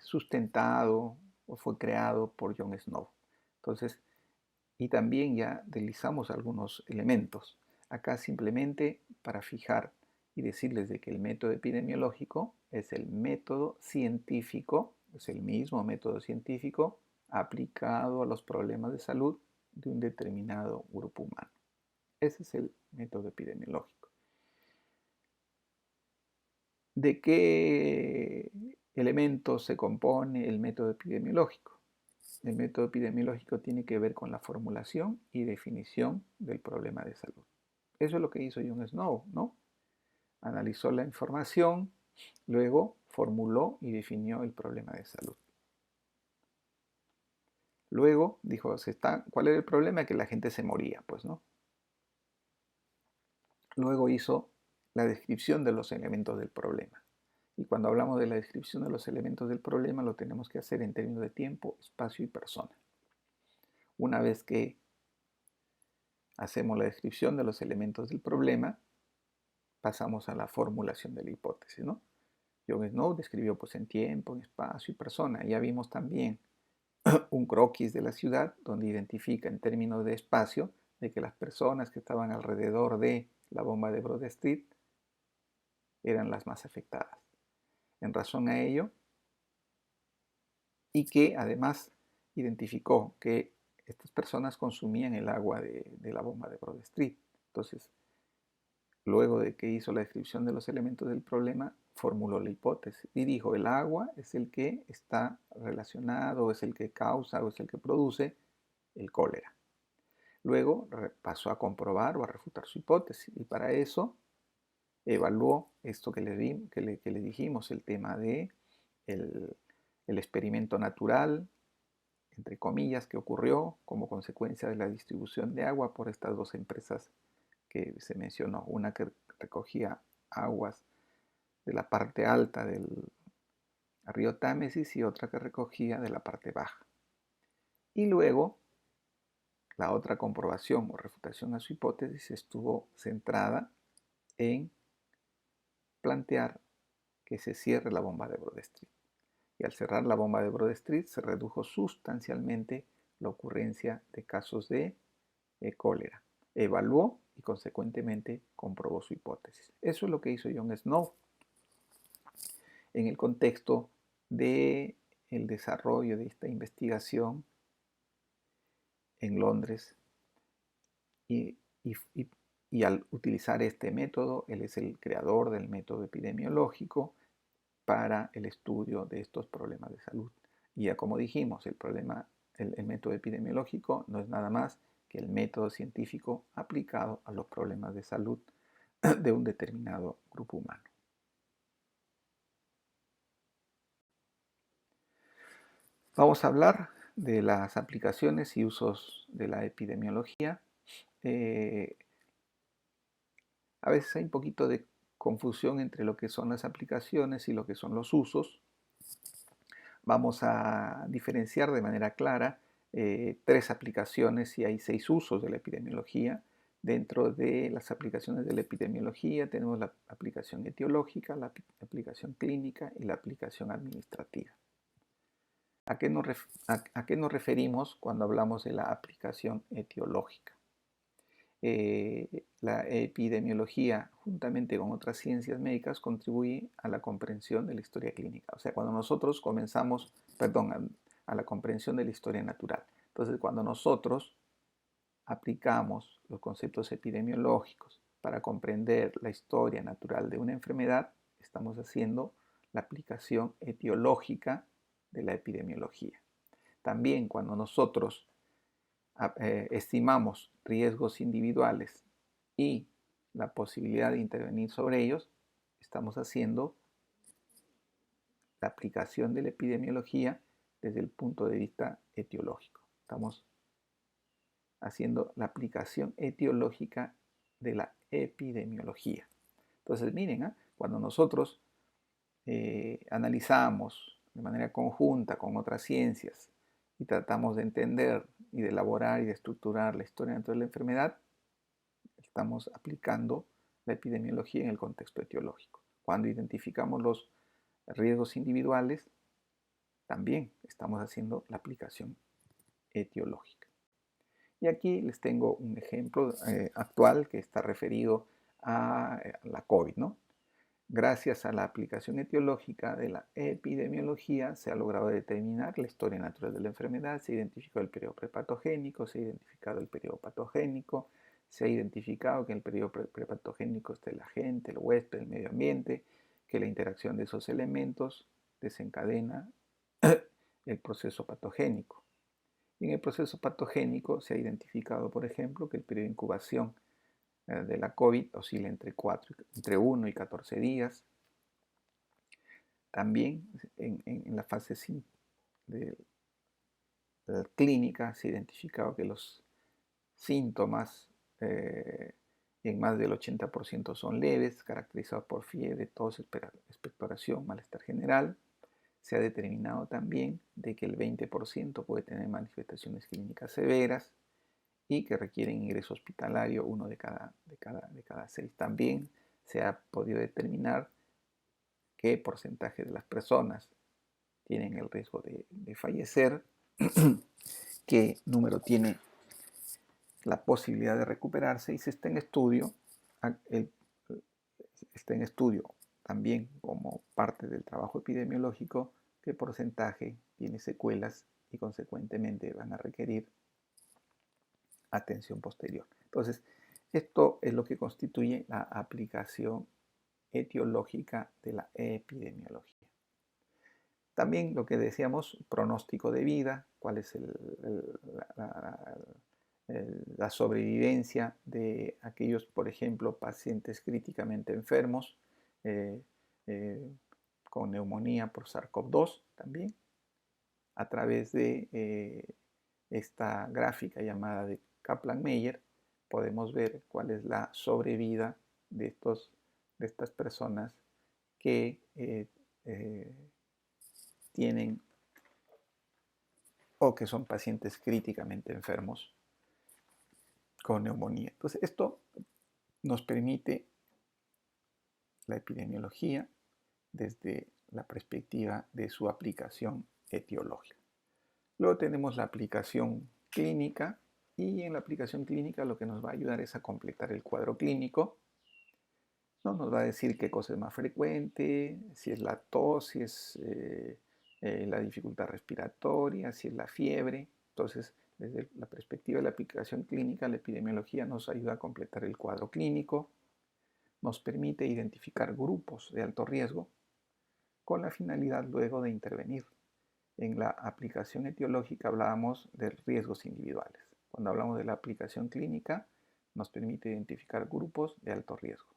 sustentado o fue creado por John Snow. Entonces, y también ya deslizamos algunos elementos. Acá simplemente para fijar y decirles de que el método epidemiológico es el método científico, es el mismo método científico aplicado a los problemas de salud de un determinado grupo humano. Ese es el método epidemiológico. ¿De qué elementos se compone el método epidemiológico? El método epidemiológico tiene que ver con la formulación y definición del problema de salud. Eso es lo que hizo John Snow, ¿no? Analizó la información, luego formuló y definió el problema de salud. Luego dijo, ¿cuál era el problema? Que la gente se moría, pues, ¿no? Luego hizo la descripción de los elementos del problema. Y cuando hablamos de la descripción de los elementos del problema, lo tenemos que hacer en términos de tiempo, espacio y persona. Una vez que hacemos la descripción de los elementos del problema, pasamos a la formulación de la hipótesis, ¿no? John Snow describió pues en tiempo, en espacio y persona. Ya vimos también un croquis de la ciudad donde identifica en términos de espacio de que las personas que estaban alrededor de la bomba de Broad Street eran las más afectadas. En razón a ello, y que además identificó que estas personas consumían el agua de la bomba de Broad Street. Entonces, luego de que hizo la descripción de los elementos del problema, formuló la hipótesis y dijo, el agua es el que está relacionado, es el que causa o es el que produce el cólera. Luego pasó a comprobar o a refutar su hipótesis y para eso evaluó esto que le dijimos, el tema de el experimento natural, entre comillas, que ocurrió como consecuencia de la distribución de agua por estas dos empresas que se mencionó, una que recogía aguas de la parte alta del río Támesis y otra que recogía de la parte baja. Y luego, la otra comprobación o refutación a su hipótesis estuvo centrada en plantear que se cierre la bomba de Broad Street. Y al cerrar la bomba de Broad Street se redujo sustancialmente la ocurrencia de casos de cólera. Evaluó y consecuentemente comprobó su hipótesis. Eso es lo que hizo John Snow en el contexto del desarrollo de esta investigación en Londres y, y al utilizar este método, él es el creador del método epidemiológico para el estudio de estos problemas de salud. Y ya como dijimos, el método epidemiológico no es nada más que el método científico aplicado a los problemas de salud de un determinado grupo humano. Vamos a hablar de las aplicaciones y usos de la epidemiología. A veces hay un poquito de confusión entre lo que son las aplicaciones y lo que son los usos. Vamos a diferenciar de manera clara tres aplicaciones y hay 6 usos de la epidemiología. Dentro de las aplicaciones de la epidemiología tenemos la aplicación etiológica, la aplicación clínica y la aplicación administrativa. ¿A qué nos referimos cuando hablamos de la aplicación etiológica? La epidemiología, juntamente con otras ciencias médicas, contribuye a la comprensión de la historia clínica. O sea, cuando nosotros comenzamos, a la comprensión de la historia natural. Entonces, cuando nosotros aplicamos los conceptos epidemiológicos para comprender la historia natural de una enfermedad, estamos haciendo la aplicación etiológica de la epidemiología. También cuando nosotros estimamos riesgos individuales y la posibilidad de intervenir sobre ellos, estamos haciendo la aplicación de la epidemiología desde el punto de vista etiológico. Estamos haciendo la aplicación etiológica de la epidemiología. Entonces, miren, cuando nosotros analizamos de manera conjunta con otras ciencias y tratamos de entender y de elaborar y de estructurar la historia natural de la enfermedad, estamos aplicando la epidemiología en el contexto etiológico. Cuando identificamos los riesgos individuales, también estamos haciendo la aplicación etiológica. Y aquí les tengo un ejemplo actual que está referido a la COVID, ¿no? Gracias a la aplicación etiológica de la epidemiología se ha logrado determinar la historia natural de la enfermedad, se ha identificado el periodo prepatogénico, se ha identificado el periodo patogénico, se ha identificado que en el periodo prepatogénico está el agente, el huésped, el medio ambiente, que la interacción de esos elementos desencadena el proceso patogénico. Y en el proceso patogénico se ha identificado, por ejemplo, que el periodo de incubación de la COVID oscila entre 1 y 14 días. También en la fase de la clínica se ha identificado que los síntomas En más del 80% son leves, caracterizados por fiebre, tos, expectoración, malestar general. Se ha determinado también de que el 20% puede tener manifestaciones clínicas severas y que requieren ingreso hospitalario, uno de cada 6. También se ha podido determinar qué porcentaje de las personas tienen el riesgo de fallecer, qué número tiene la posibilidad de recuperarse, y si está en estudio, está en estudio también como parte del trabajo epidemiológico, qué porcentaje tiene secuelas y consecuentemente van a requerir atención posterior. Entonces, esto es lo que constituye la aplicación etiológica de la epidemiología. También lo que decíamos, pronóstico de vida, cuál es la sobrevivencia de aquellos, por ejemplo, pacientes críticamente enfermos con neumonía por SARS-CoV-2 también, a través de esta gráfica llamada de Kaplan-Meier, podemos ver cuál es la sobrevida de estas personas que tienen o que son pacientes críticamente enfermos con neumonía. Entonces, esto nos permite la epidemiología desde la perspectiva de su aplicación etiológica. Luego tenemos la aplicación clínica, y en la aplicación clínica lo que nos va a ayudar es a completar el cuadro clínico, ¿no? Nos va a decir qué cosa es más frecuente, si es la tos, si es la dificultad respiratoria, si es la fiebre. Entonces, desde la perspectiva de la aplicación clínica, la epidemiología nos ayuda a completar el cuadro clínico, nos permite identificar grupos de alto riesgo con la finalidad luego de intervenir. En la aplicación etiológica hablábamos de riesgos individuales. Cuando hablamos de la aplicación clínica, nos permite identificar grupos de alto riesgo.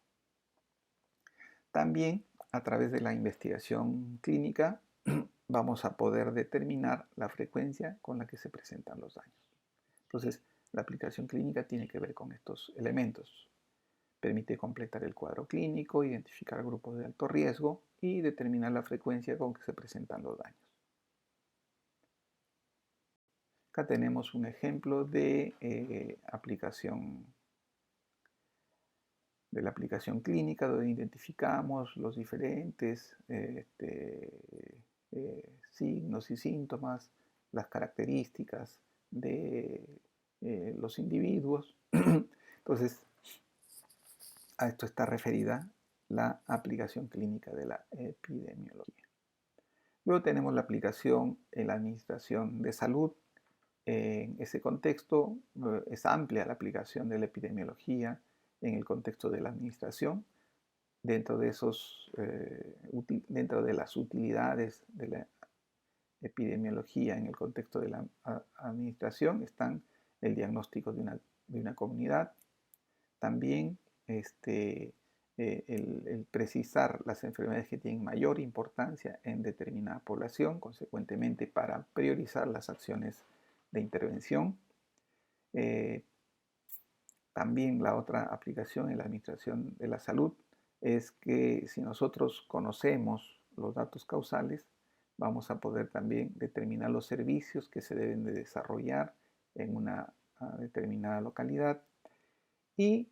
También, a través de la investigación clínica, vamos a poder determinar la frecuencia con la que se presentan los daños. Entonces, la aplicación clínica tiene que ver con estos elementos. Permite completar el cuadro clínico, identificar grupos de alto riesgo y determinar la frecuencia con que se presentan los daños. Acá tenemos un ejemplo de la aplicación clínica, donde identificamos los diferentes signos y síntomas, las características de los individuos. Entonces, a esto está referida la aplicación clínica de la epidemiología. Luego tenemos la aplicación en la administración de salud. En ese contexto es amplia la aplicación de la epidemiología en el contexto de la administración. Dentro de las utilidades de la epidemiología en el contexto de la administración están el diagnóstico de una comunidad, también el precisar las enfermedades que tienen mayor importancia en determinada población, consecuentemente para priorizar las acciones de intervención. También la otra aplicación en la administración de la salud es que si nosotros conocemos los datos causales, vamos a poder también determinar los servicios que se deben de desarrollar en una determinada localidad. Y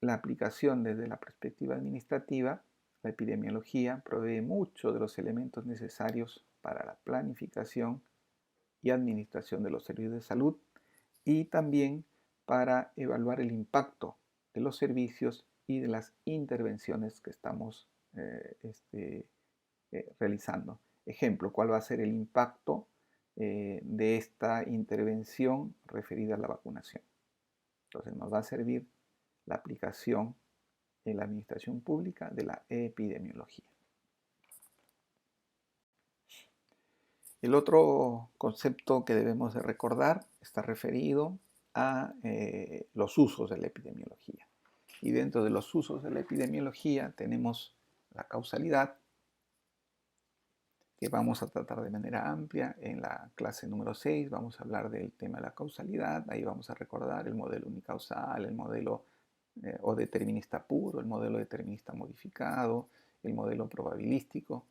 la aplicación desde la perspectiva administrativa, la epidemiología provee muchos de los elementos necesarios para la planificación y administración de los servicios de salud, y también para evaluar el impacto de los servicios y de las intervenciones que estamos realizando. Ejemplo, ¿cuál va a ser el impacto de esta intervención referida a la vacunación? Entonces nos va a servir la aplicación en la administración pública de la epidemiología. El otro concepto que debemos de recordar está referido a los usos de la epidemiología. Y dentro de los usos de la epidemiología tenemos la causalidad, que vamos a tratar de manera amplia. En la clase número 6 vamos a hablar del tema de la causalidad. Ahí vamos a recordar el modelo unicausal, el modelo o determinista puro, el modelo determinista modificado, el modelo probabilístico.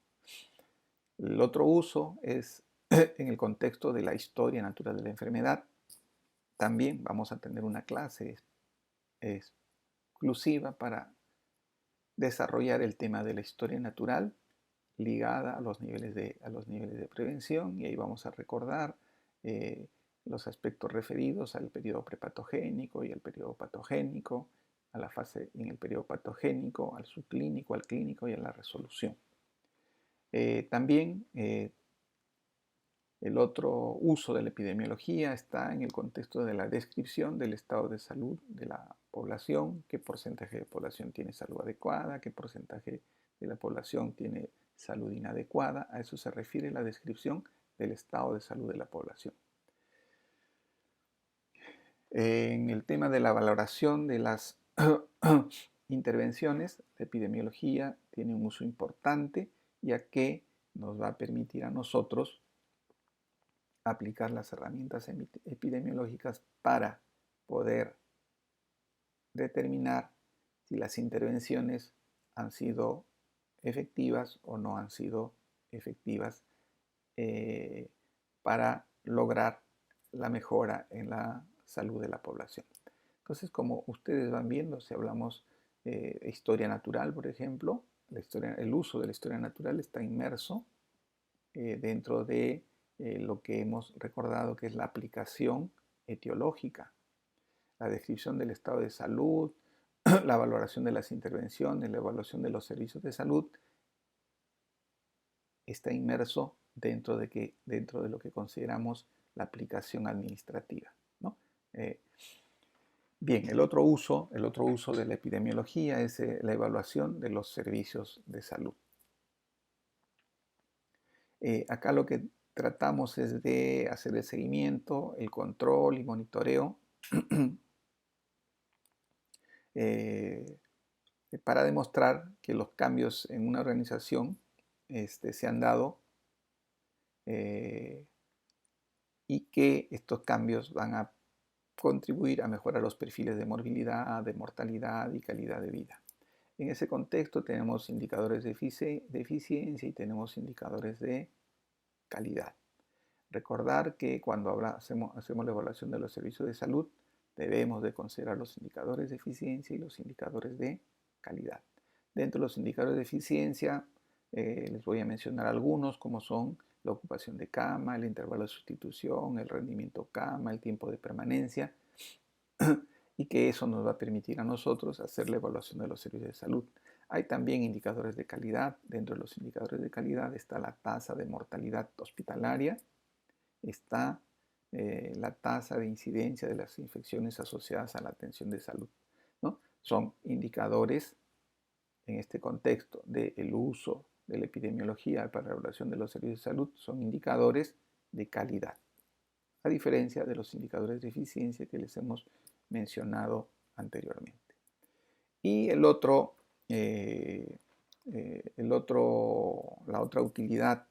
El otro uso es en el contexto de la historia natural de la enfermedad. También vamos a tener una clase exclusiva para desarrollar el tema de la historia natural ligada a los niveles de prevención, y ahí vamos a recordar eh, los aspectos referidos al periodo prepatogénico y al periodo patogénico, a la fase en el periodo patogénico, al subclínico, al clínico y a la resolución. También el otro uso de la epidemiología está en el contexto de la descripción del estado de salud de la población, qué porcentaje de población tiene salud adecuada, qué porcentaje de la población tiene salud inadecuada. A eso se refiere la descripción del estado de salud de la población. En el tema de la valoración de las intervenciones, la epidemiología tiene un uso importante, ya que nos va a permitir a nosotros aplicar las herramientas epidemiológicas para poder determinar si las intervenciones han sido efectivas o no han sido efectivas para lograr la mejora en la salud de la población. Entonces, como ustedes van viendo, si hablamos de historia natural, por ejemplo, el uso de la historia natural está inmerso dentro de lo que hemos recordado que es la aplicación etiológica, la descripción del estado de salud, la valoración de las intervenciones, la evaluación de los servicios de salud, está inmerso dentro de lo que consideramos la aplicación administrativa, ¿no? Bien, el otro uso de la epidemiología es la evaluación de los servicios de salud. Acá lo que tratamos es de hacer el seguimiento, el control y monitoreo para demostrar que los cambios en una organización se han dado y que estos cambios van a contribuir a mejorar los perfiles de morbilidad, de mortalidad y calidad de vida. En ese contexto tenemos indicadores de eficiencia y tenemos indicadores de calidad. Recordar que cuando hacemos la evaluación de los servicios de salud, debemos de considerar los indicadores de eficiencia y los indicadores de calidad. Dentro de los indicadores de eficiencia, les voy a mencionar algunos, como son la ocupación de cama, el intervalo de sustitución, el rendimiento cama, el tiempo de permanencia, y que eso nos va a permitir a nosotros hacer la evaluación de los servicios de salud. Hay también indicadores de calidad. Dentro de los indicadores de calidad está la tasa de mortalidad hospitalaria, está la tasa de incidencia de las infecciones asociadas a la atención de salud, ¿no? Son indicadores en este contexto del uso de la epidemiología para la evaluación de los servicios de salud, son indicadores de calidad, a diferencia de los indicadores de eficiencia que les hemos mencionado anteriormente. Y la otra utilidad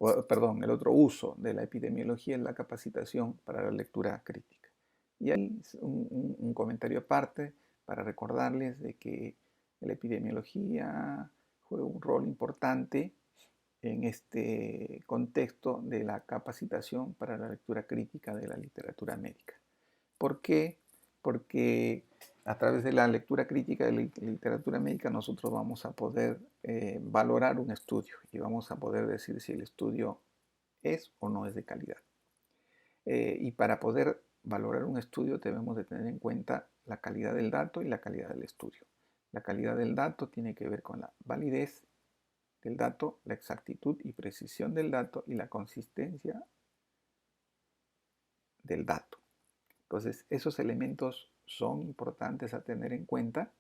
el otro uso de la epidemiología es la capacitación para la lectura crítica. Y ahí un comentario aparte para recordarles de que la epidemiología juega un rol importante en este contexto de la capacitación para la lectura crítica de la literatura médica. ¿Por qué? Porque a través de la lectura crítica de la literatura médica nosotros vamos a poder valorar un estudio y vamos a poder decir si el estudio es o no es de calidad. Y para poder valorar un estudio debemos de tener en cuenta la calidad del dato y la calidad del estudio. La calidad del dato tiene que ver con la validez del dato, la exactitud y precisión del dato y la consistencia del dato. Entonces, esos elementos son importantes a tener en cuenta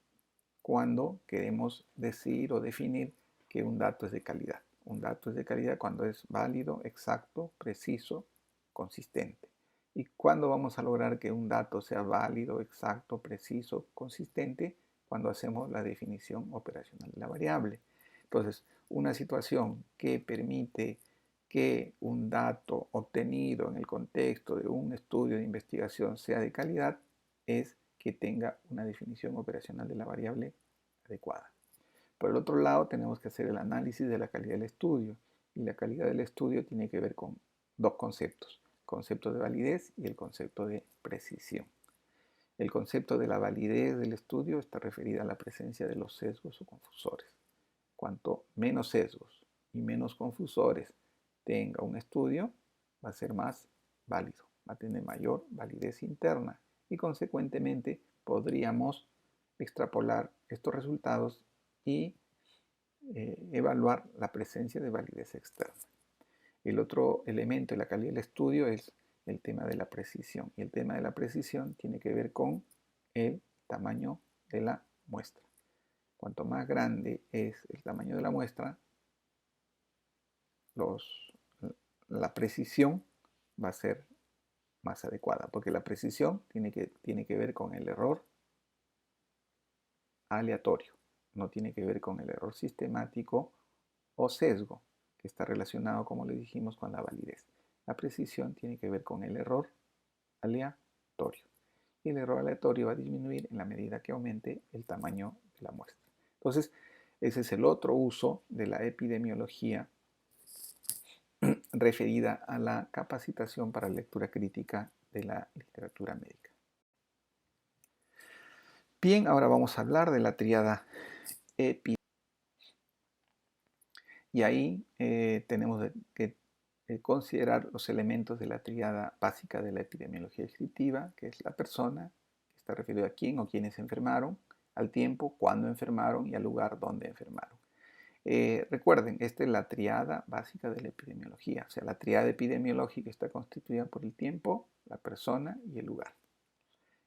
cuando queremos decir o definir que un dato es de calidad. Un dato es de calidad cuando es válido, exacto, preciso, consistente. ¿Y cuándo vamos a lograr que un dato sea válido, exacto, preciso, consistente? Cuando hacemos la definición operacional de la variable. Entonces, una situación que permite que un dato obtenido en el contexto de un estudio de investigación sea de calidad es que tenga una definición operacional de la variable adecuada. Por el otro lado, tenemos que hacer el análisis de la calidad del estudio. Y la calidad del estudio tiene que ver con dos conceptos: el concepto de validez y el concepto de precisión. El concepto de la validez del estudio está referido a la presencia de los sesgos o confusores. Cuanto menos sesgos y menos confusores tenga un estudio, va a ser más válido, va a tener mayor validez interna y consecuentemente podríamos extrapolar estos resultados y evaluar la presencia de validez externa. El otro elemento de la calidad del estudio es el tema de la precisión. Y el tema de la precisión tiene que ver con el tamaño de la muestra. Cuanto más grande es el tamaño de la muestra, la precisión va a ser más adecuada, porque la precisión tiene que ver con el error aleatorio, no tiene que ver con el error sistemático o sesgo, que está relacionado, como le dijimos, con la validez. La precisión tiene que ver con el error aleatorio. Y el error aleatorio va a disminuir en la medida que aumente el tamaño de la muestra. Entonces, ese es el otro uso de la epidemiología referida a la capacitación para lectura crítica de la literatura médica. Bien, ahora vamos a hablar de la tríada epidemiológica. Y ahí tenemos que considerar los elementos de la tríada básica de la epidemiología descriptiva, que es la persona, que está referido a quién o quiénes enfermaron, al tiempo, cuándo enfermaron y al lugar donde enfermaron. Recuerden, esta es la tríada básica de la epidemiología. O sea, la tríada epidemiológica está constituida por el tiempo, la persona y el lugar,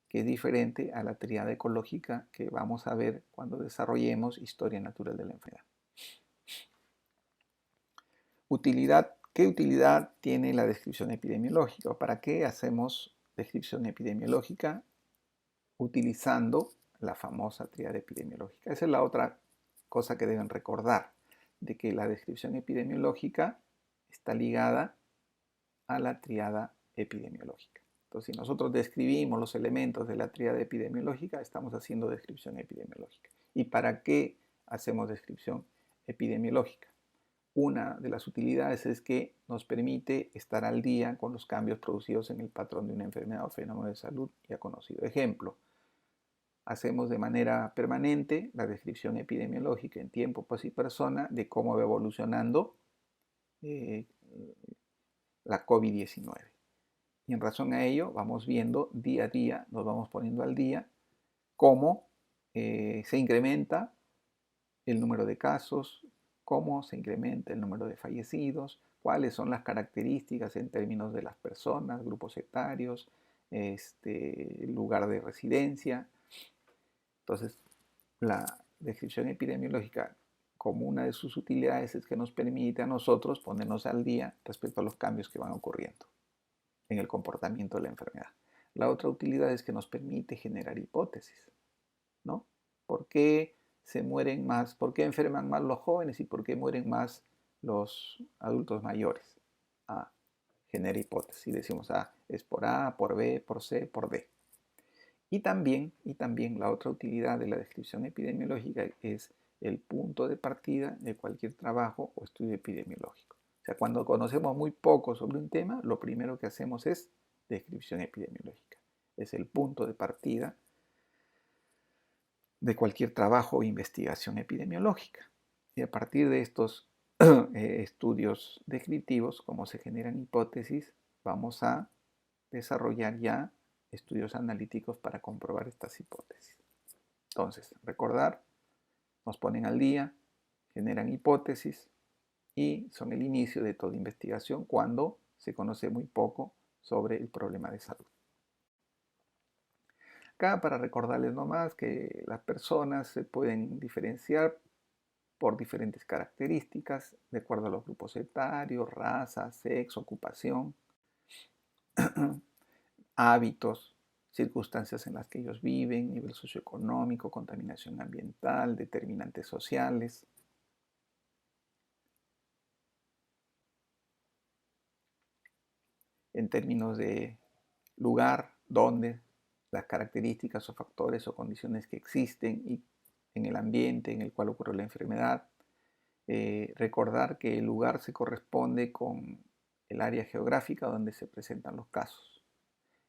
que es diferente a la tríada ecológica que vamos a ver cuando desarrollemos historia natural de la enfermedad. ¿Qué utilidad tiene la descripción epidemiológica? ¿Para qué hacemos descripción epidemiológica utilizando la famosa tríada epidemiológica? Esa es la otra cosa que deben recordar, de que la descripción epidemiológica está ligada a la tríada epidemiológica. Entonces, si nosotros describimos los elementos de la tríada epidemiológica, estamos haciendo descripción epidemiológica. ¿Y para qué hacemos descripción epidemiológica? Una de las utilidades es que nos permite estar al día con los cambios producidos en el patrón de una enfermedad o fenómeno de salud ya conocido. Ejemplo, hacemos de manera permanente la descripción epidemiológica en tiempo, y persona de cómo va evolucionando la COVID-19. Y en razón a ello vamos viendo día a día, nos vamos poniendo al día cómo se incrementa el número de casos, cómo se incrementa el número de fallecidos, cuáles son las características en términos de las personas, grupos etarios, lugar de residencia. Entonces, la descripción epidemiológica, como una de sus utilidades, es que nos permite a nosotros ponernos al día respecto a los cambios que van ocurriendo en el comportamiento de la enfermedad. La otra utilidad es que nos permite generar hipótesis, ¿no? ¿Por qué se mueren más? ¿Por qué enferman más los jóvenes y por qué mueren más los adultos mayores? Genera hipótesis. Y decimos, es por A, por B, por C, por D. Y también la otra utilidad de la descripción epidemiológica es el punto de partida de cualquier trabajo o estudio epidemiológico. O sea, cuando conocemos muy poco sobre un tema, lo primero que hacemos es descripción epidemiológica. Es el punto de partida de cualquier trabajo o investigación epidemiológica. Y a partir de estos estudios descriptivos, cómo se generan hipótesis, vamos a desarrollar ya estudios analíticos para comprobar estas hipótesis. Entonces, recordar, nos ponen al día, generan hipótesis y son el inicio de toda investigación cuando se conoce muy poco sobre el problema de salud. Acá para recordarles nomás que las personas se pueden diferenciar por diferentes características, de acuerdo a los grupos etarios, raza, sexo, ocupación, hábitos, circunstancias en las que ellos viven, nivel socioeconómico, contaminación ambiental, determinantes sociales. En términos de lugar, dónde las características o factores o condiciones que existen y en el ambiente en el cual ocurre la enfermedad. Recordar que el lugar se corresponde con el área geográfica donde se presentan los casos.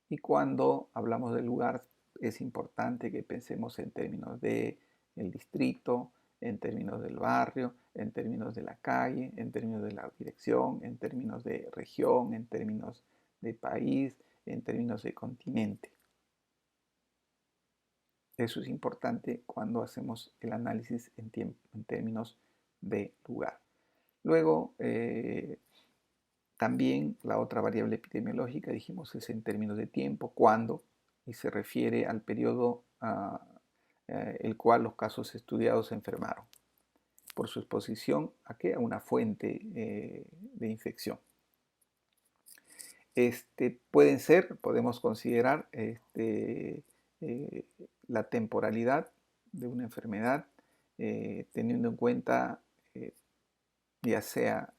Y cuando hablamos del lugar es importante que pensemos en términos de el distrito, en términos del barrio, en términos de la calle, en términos de la dirección, en términos de región, en términos de país, en términos de continente. Eso es importante cuando hacemos el análisis en términos de lugar. Luego, también la otra variable epidemiológica, dijimos, es en términos de tiempo, cuándo, y se refiere al periodo el cual los casos estudiados se enfermaron por su exposición a ¿qué? A una fuente de infección. Podemos considerar la temporalidad de una enfermedad teniendo en cuenta ya sea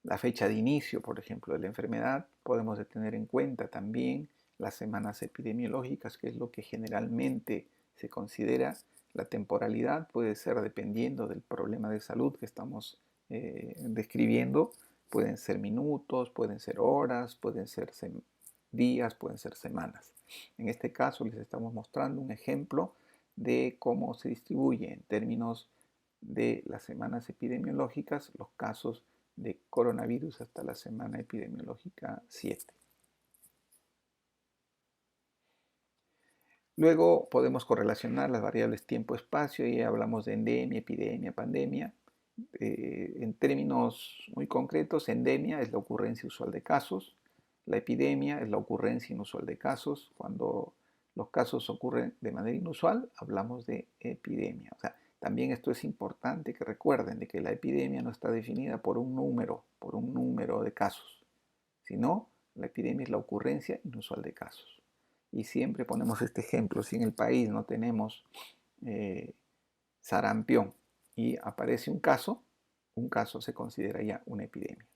la fecha de inicio, por ejemplo, de la enfermedad. Podemos tener en cuenta también las semanas epidemiológicas, que es lo que generalmente se considera. La temporalidad puede ser dependiendo del problema de salud que estamos describiendo. Pueden ser minutos, pueden ser horas, pueden ser días, pueden ser semanas. En este caso les estamos mostrando un ejemplo de cómo se distribuye en términos de las semanas epidemiológicas los casos de coronavirus hasta la semana epidemiológica 7. Luego podemos correlacionar las variables tiempo-espacio y hablamos de endemia, epidemia, pandemia. En términos muy concretos, endemia es la ocurrencia usual de casos, la epidemia es la ocurrencia inusual de casos. Cuando los casos ocurren de manera inusual, hablamos de epidemia. O sea, también esto es importante que recuerden de que la epidemia no está definida por un número de casos, sino la epidemia es la ocurrencia inusual de casos. Y siempre ponemos este ejemplo: si en el país no tenemos sarampión y aparece un caso se considera ya una epidemia.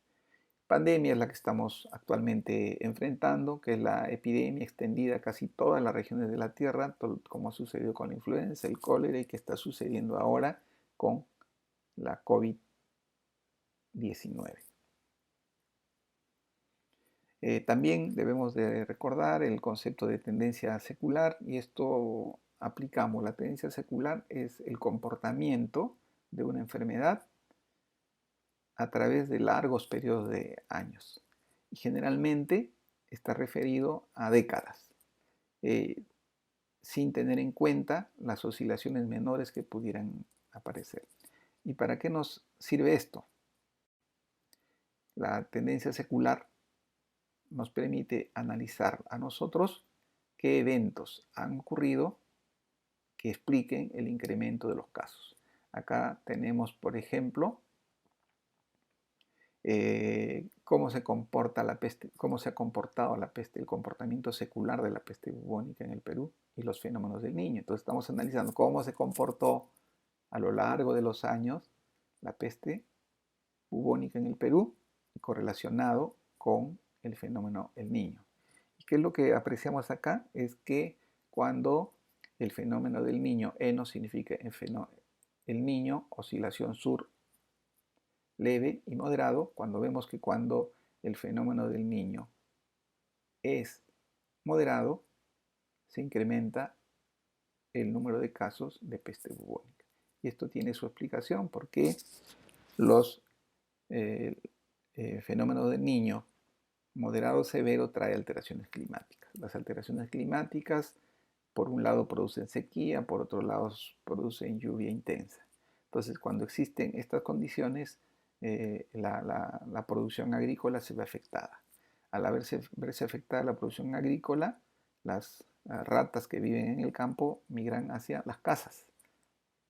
Pandemia es la que estamos actualmente enfrentando, que es la epidemia extendida a casi todas las regiones de la Tierra, como ha sucedido con la influenza, el cólera y que está sucediendo ahora con la COVID-19. También debemos de recordar el concepto de tendencia secular, y esto aplicamos. La tendencia secular es el comportamiento de una enfermedad a través de largos periodos de años, y generalmente está referido a décadas, sin tener en cuenta las oscilaciones menores que pudieran aparecer. ¿Y para qué nos sirve esto? La tendencia secular nos permite analizar a nosotros qué eventos han ocurrido que expliquen el incremento de los casos. Acá tenemos, por ejemplo, cómo se comporta la peste, cómo se ha comportado la peste, el comportamiento secular de la peste bubónica en el Perú y los fenómenos del Niño. Entonces estamos analizando cómo se comportó a lo largo de los años la peste bubónica en el Perú y correlacionado con el fenómeno El Niño. ¿Y qué es lo que apreciamos acá? Es que cuando el fenómeno del Niño, ENO significa el Niño, oscilación sur leve y moderado, cuando vemos que cuando el fenómeno del Niño es moderado, se incrementa el número de casos de peste bubónica. Y esto tiene su explicación porque los fenómenos del Niño moderado severo trae alteraciones climáticas. Las alteraciones climáticas, por un lado, producen sequía, por otro lado, producen lluvia intensa. Entonces, cuando existen estas condiciones, la producción agrícola se ve afectada. Al verse afectada la producción agrícola, las ratas que viven en el campo migran hacia las casas.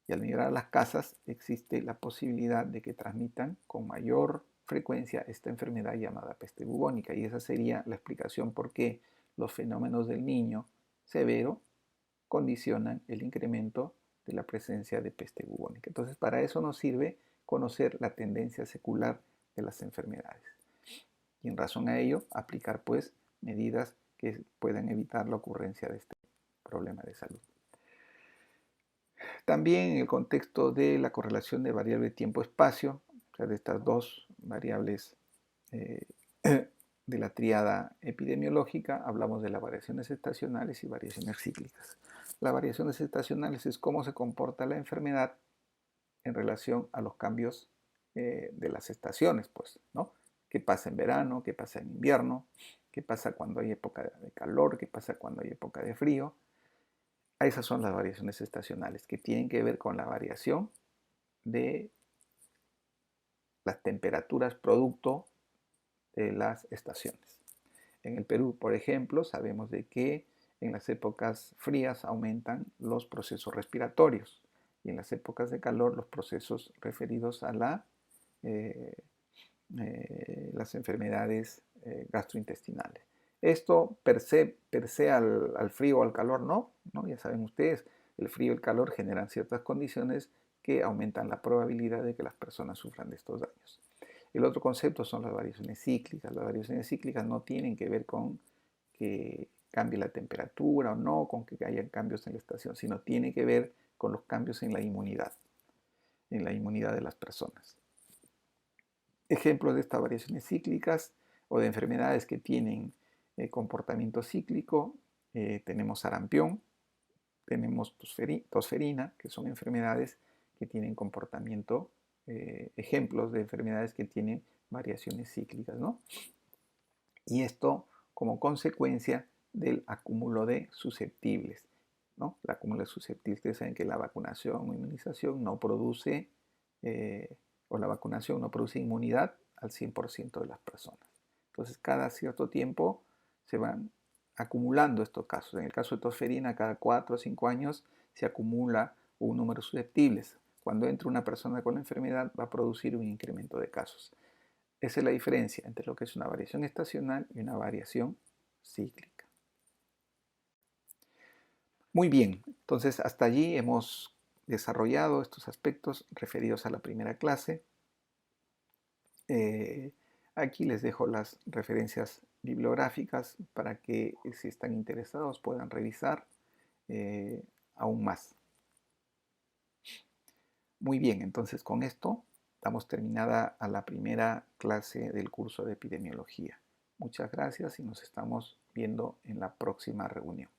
Y al migrar a las casas existe la posibilidad de que transmitan con mayor frecuencia esta enfermedad llamada peste bubónica. Y esa sería la explicación por qué los fenómenos del Niño severo condicionan el incremento de la presencia de peste bubónica. Entonces, para eso nos sirve conocer la tendencia secular de las enfermedades. Y en razón a ello, aplicar pues medidas que puedan evitar la ocurrencia de este problema de salud. También en el contexto de la correlación de variable tiempo-espacio, o sea, de estas dos variables eh, de la tríada epidemiológica, hablamos de las variaciones estacionales y variaciones cíclicas. Las variaciones estacionales es cómo se comporta la enfermedad en relación a los cambios de las estaciones, pues, ¿no? ¿Qué pasa en verano? ¿Qué pasa en invierno? ¿Qué pasa cuando hay época de calor? ¿Qué pasa cuando hay época de frío? Esas son las variaciones estacionales, que tienen que ver con la variación de las temperaturas producto de las estaciones. En el Perú, por ejemplo, sabemos de que en las épocas frías aumentan los procesos respiratorios y en las épocas de calor los procesos referidos a las enfermedades gastrointestinales. Esto per se al frío o al calor no, ya saben ustedes, el frío y el calor generan ciertas condiciones que aumentan la probabilidad de que las personas sufran de estos daños. El otro concepto son las variaciones cíclicas. Las variaciones cíclicas no tienen que ver con que cambie la temperatura o no, con que haya cambios en la estación, sino tiene que ver con los cambios en la inmunidad de las personas. Ejemplos de estas variaciones cíclicas o de enfermedades que tienen comportamiento cíclico, tenemos sarampión, tenemos tosferina, que son enfermedades que tienen comportamiento, ejemplos de enfermedades que tienen variaciones cíclicas, ¿no? Y esto como consecuencia del acúmulo de susceptibles, ¿no? El acúmulo de susceptibles, ustedes saben que la vacunación o inmunización no produce, o la vacunación no produce inmunidad al 100% de las personas. Entonces, cada cierto tiempo se van acumulando estos casos. En el caso de tosferina, cada 4 o 5 años se acumula un número de susceptibles. Cuando entra una persona con la enfermedad, va a producir un incremento de casos. Esa es la diferencia entre lo que es una variación estacional y una variación cíclica. Muy bien, entonces hasta allí hemos desarrollado estos aspectos referidos a la primera clase. Aquí les dejo las referencias bibliográficas para que, si están interesados, puedan revisar aún más. Muy bien, entonces con esto damos terminada a la primera clase del curso de epidemiología. Muchas gracias y nos estamos viendo en la próxima reunión.